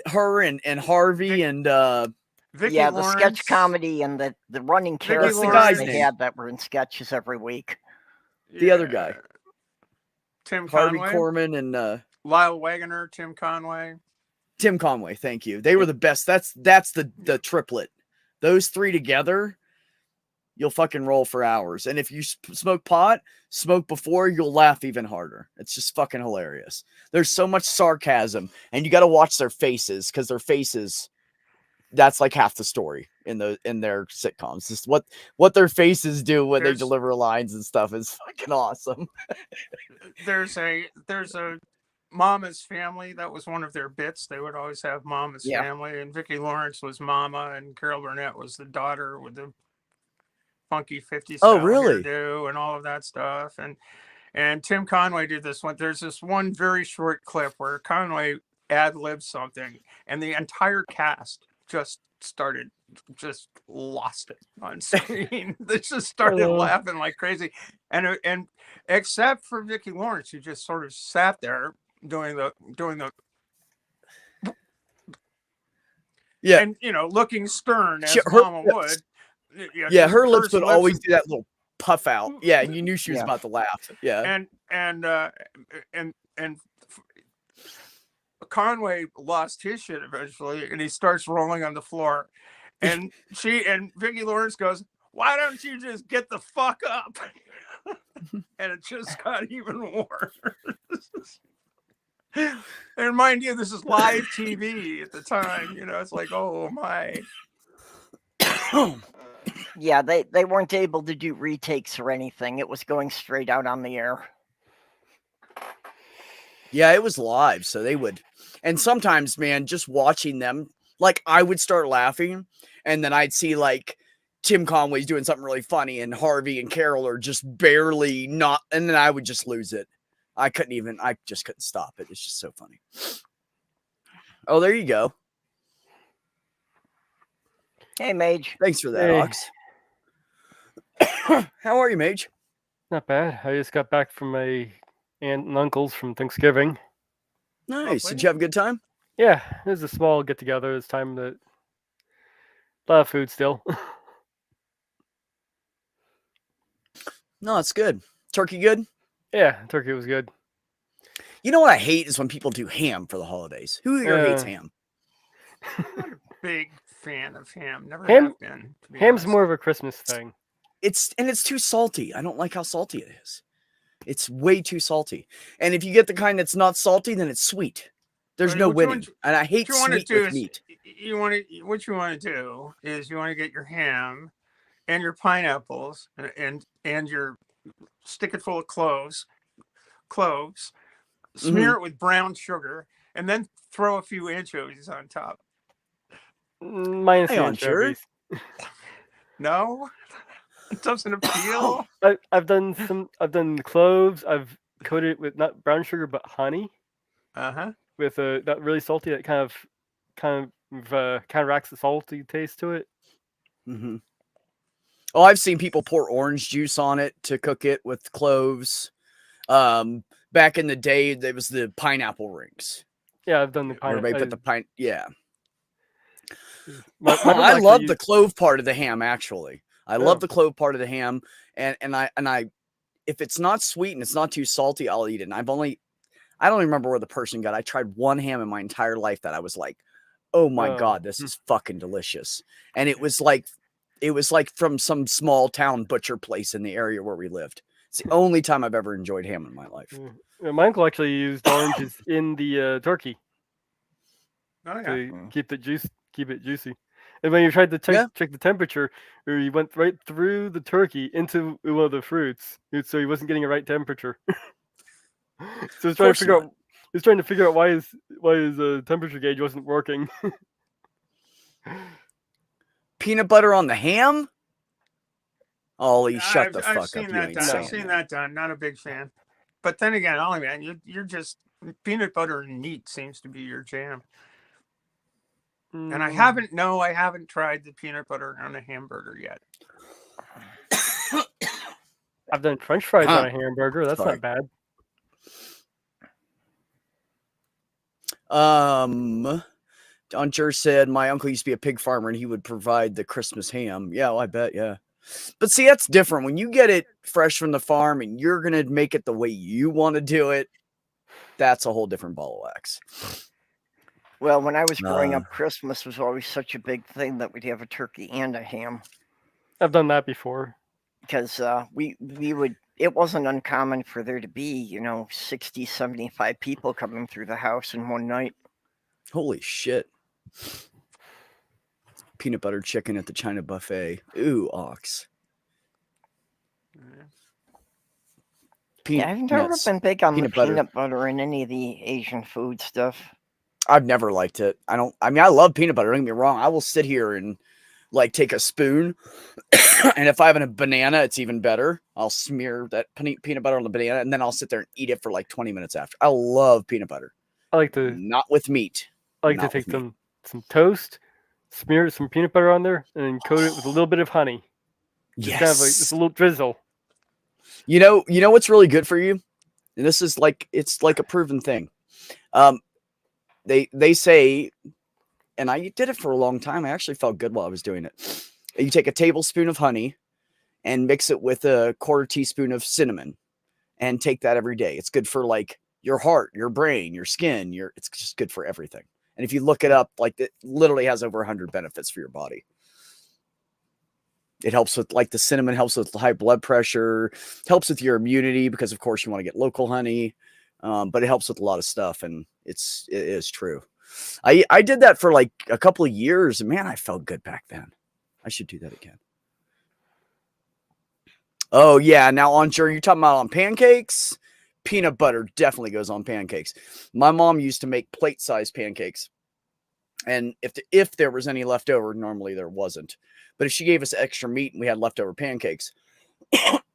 Her and Harvey and Vicki the Lawrence. Sketch comedy and the running characters they had that were in sketches every week. The other guy. Tim Harvey Conway. Korman and Lyle Waggoner, Tim Conway. Tim Conway, thank you. They were the best. That's the triplet. Those three together, you'll fucking roll for hours. And if you smoke pot, smoke before, you'll laugh even harder. It's just fucking hilarious. There's so much sarcasm, and you got to watch their faces, because their faces, that's like half the story in their sitcoms. Just what their faces do when they deliver lines and stuff is fucking awesome. There's a Mama's Family. That was one of their bits. They would always have Mama's Family, and Vicki Lawrence was Mama, and Carol Burnett was the daughter with the funky 50s style hairdo and all of that stuff. And Tim Conway did this one. There's this one very short clip where Conway ad-libbed something, and the entire cast just lost it on screen. They just started laughing like crazy, and except for Vicki Lawrence, who just sort of sat there doing the and looking stern as Mama would. Her lips would always do that little puff out. Yeah, and you knew she was about to laugh. Yeah, and Conway lost his shit eventually, and he starts rolling on the floor. And Vicki Lawrence goes, "Why don't you just get the fuck up?" And it just got even worse. And mind you, this is live TV at the time. It's like, oh my. Yeah, they weren't able to do retakes or anything. It was going straight out on the air. Yeah, it was live, so they would. And sometimes, man, just watching them, like I would start laughing, and then I'd see like Tim Conway's doing something really funny, and Harvey and Carol are just barely not, and then I would just lose it. I just couldn't stop it. It's just so funny. Oh, there you go. Hey, Mage. Thanks for that, Ox. How are you, Mage? Not bad. I just got back from my aunt and uncle's from Thanksgiving. Nice. Did you have a good time? Yeah, it was a small get together. It's time to a lot of food still. No, it's good. Turkey good? Yeah, turkey was good. You know what I hate is when people do ham for the holidays. Who here hates ham? Not a big fan of ham. Never Ham- have been. to be Ham's honest. more of a Christmas thing. It's too salty. I don't like how salty it is. It's way too salty. And if you get the kind that's not salty, then it's sweet. There's no winning. And I hate sweet with meat. What you want to do is you want to get your ham and your pineapples and your stick it full of cloves, smear it with brown sugar, and then throw a few anchovies on top. Minus the anchovies. No, it doesn't appeal. I've done cloves. I've coated it with not brown sugar but honey. With not really salty. That kind of counteracts the salty taste to it. Mm-hmm. Oh, I've seen people pour orange juice on it to cook it with cloves. Back in the day, there was the pineapple rings. Yeah, I've done the pineapple. Everybody put the pine. Yeah. I love the clove part of the ham. Actually, I love the clove part of the ham, and I, if it's not sweet and it's not too salty, I'll eat it. And I don't even remember where the person got. I tried one ham in my entire life that I was like, oh my God, this is fucking delicious. And it was like from some small town butcher place in the area where we lived. It's the only time I've ever enjoyed ham in my life. My uncle actually used oranges in the turkey to keep it juicy. And when you tried to check the temperature, he went right through the turkey into one of the fruits, so he wasn't getting a right temperature. So he's trying to figure out why his temperature gauge wasn't working. Peanut butter on the ham? Ollie, shut the fuck up. I've seen that done. Not a big fan. But then again, Ollie, man, you're just peanut butter and meat seems to be your jam. And I haven't tried the peanut butter on a hamburger yet. I've done French fries on a hamburger. That's not bad. Uncher said my uncle used to be a pig farmer and he would provide the Christmas ham. Yeah, well, I bet, yeah. But see, that's different. When you get it fresh from the farm and you're going to make it the way you want to do it, that's a whole different ball of wax. Well, when I was growing up, Christmas was always such a big thing that we'd have a turkey and a ham. I've done that before. Because it wasn't uncommon for there to be, 60, 75 people coming through the house in one night. Holy shit. Peanut butter chicken at the China buffet. Ooh, Ox. I've never been big on the peanut butter in any of the Asian food stuff. I've never liked it. I love peanut butter. Don't get me wrong. I will sit here and take a spoon. And if I have a banana, it's even better. I'll smear that peanut butter on the banana and then I'll sit there and eat it for 20 minutes after. I love peanut butter. I like to not with meat. I like to take some toast, smear some peanut butter on there, and then coat it with a little bit of honey. Yes. Kind of just a little drizzle. You know what's really good for you? And this is it's like a proven thing. They say, and I did it for a long time. I actually felt good while I was doing it. You take a tablespoon of honey and mix it with a quarter teaspoon of cinnamon and take that every day. It's good for your heart, your brain, your skin, it's just good for everything. And if you look it up, like it literally has over 100 benefits for your body. It helps with, like, the cinnamon helps with high blood pressure, helps with your immunity because, of course, you want to get local honey, but it helps with a lot of stuff, and it is true. I did that for like a couple of years, and man, I felt good back then. I should do that again. Oh yeah, now on sure you're talking about on pancakes. Peanut butter definitely goes on pancakes. My mom used to make plate-sized pancakes, and if there was any left over, normally there wasn't. But if she gave us extra meat and we had leftover pancakes,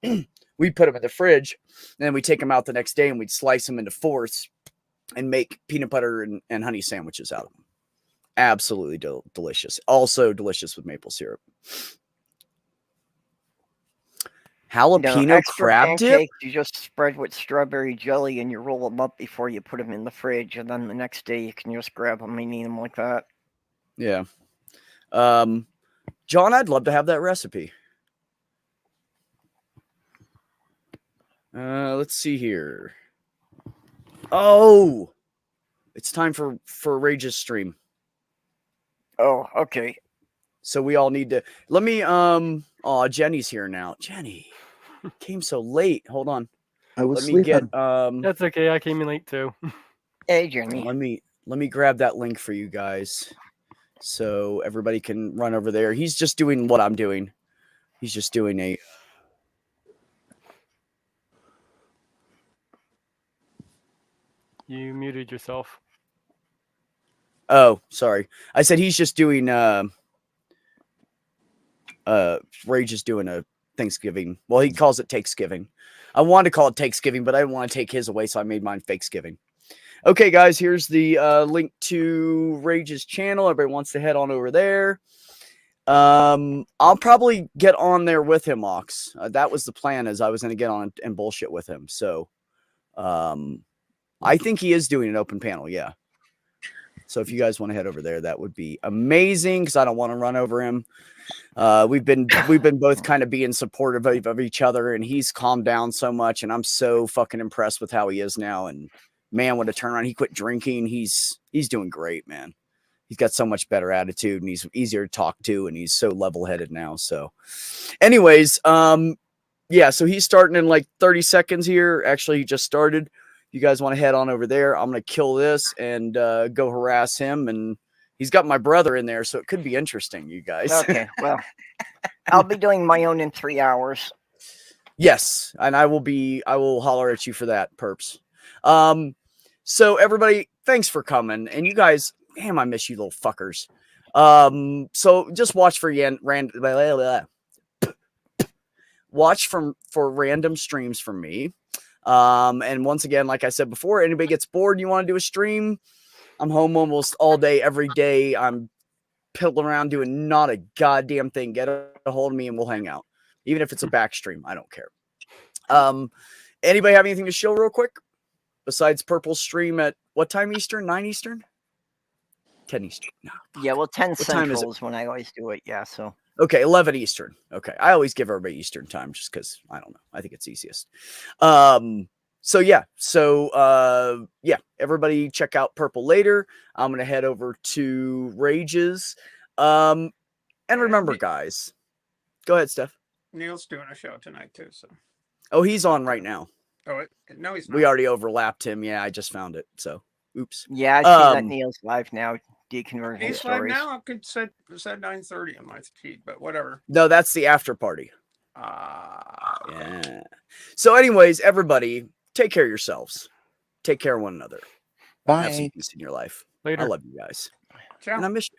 we'd put them in the fridge, and then we'd take them out the next day and we'd slice them into fourths and make peanut butter and honey sandwiches out of them. Absolutely delicious. Also delicious with maple syrup. Jalapeno crab dip? You just spread with strawberry jelly and you roll them up before you put them in the fridge, and then the next day you can just grab them and eat them like that. Yeah. John, I'd love to have that recipe. Let's see here. Oh, it's time for Rage's stream. Oh, okay. So we all need to, let me, oh, Jenny's here now. Jenny came so late. Hold on. I was Let me sleeping. get, That's okay. I came in late too. Hey, Jenny. let me grab that link for you guys so everybody can run over there. He's just doing what I'm doing. He's just doing a, You muted yourself. oh, sorry. I said he's just doing, Rage is doing a Thanksgiving. Well, he calls it Takesgiving. I wanted to call it Takesgiving, but I didn't want to take his away, so I made mine FakesGiving. Okay, guys, here's the link to Rage's channel. Everybody wants to head on over there. I'll probably get on there with him, Ox. That was the plan, as I was going to get on and bullshit with him. So, I think he is doing an open panel, yeah. So if you guys want to head over there, that would be amazing, because I don't want to run over him. We've been both kind of being supportive of each other, and he's calmed down so much, and I'm so fucking impressed with how he is now. And man, what a turnaround! He quit drinking. He's doing great, man. He's got so much better attitude, and he's easier to talk to, and he's so level-headed now. So, anyways, yeah. So he's starting in like 30 seconds here. Actually, he just started. You guys want to head on over there? I'm gonna kill this and go harass him, and he's got my brother in there, so it could be interesting, you guys. Okay, well, I'll be doing my own in 3 hours. Yes, and I will holler at you for that, perps. So everybody, thanks for coming, and you guys, damn, I miss you little fuckers. So just watch for random streams from me. And once again, like I said before, anybody gets bored and you want to do a stream, I'm home almost all day, every day. I'm piddling around doing not a goddamn thing. Get a hold of me and we'll hang out. Even if it's a back stream, I don't care. Anybody have anything to show real quick? Besides Purple's stream at what time Eastern? 9 Eastern? 10 Eastern. No. Yeah, well, 10 What time is Central is when I always do it. Yeah, so. Okay, 11 Eastern. Okay, I always give everybody Eastern time just because, I don't know. I think it's easiest. So yeah, everybody check out Purple later. I'm going to head over to Rage's. And remember, guys, go ahead, Steph. Neil's doing a show tonight too. So. Oh, he's on right now. Oh, no, he's not. We already overlapped him. Yeah, I just found it. So, oops. Yeah, I see that Neil's live now. Deconversion He's stories. live now. I could said 9:30 on my feed, but whatever. No, that's the after party. Okay. Yeah. So, anyways, everybody, take care of yourselves. Take care of one another. Bye. Have some peace in your life. Later. I love you guys. Ciao. And I miss you.